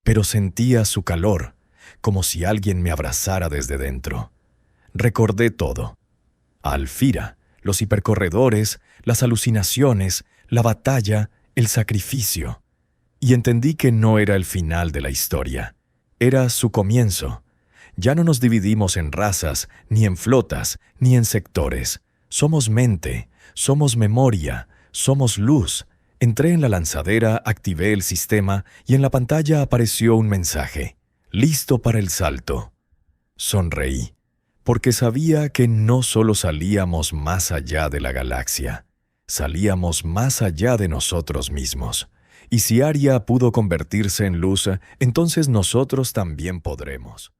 [SPEAKER 1] pero sentía su calor, como si alguien me abrazara desde dentro. Recordé todo. A Alfira, los hipercorredores, las alucinaciones, la batalla, el sacrificio. Y entendí que no era el final de la historia. Era su comienzo. Ya no nos dividimos en razas, ni en flotas, ni en sectores. Somos mente, somos memoria, somos luz. Entré en la lanzadera, activé el sistema y en la pantalla apareció un mensaje. Listo para el salto. Sonreí, porque sabía que no solo salíamos más allá de la galaxia, salíamos más allá de nosotros mismos. Y si Aria pudo convertirse en luz, entonces nosotros también podremos.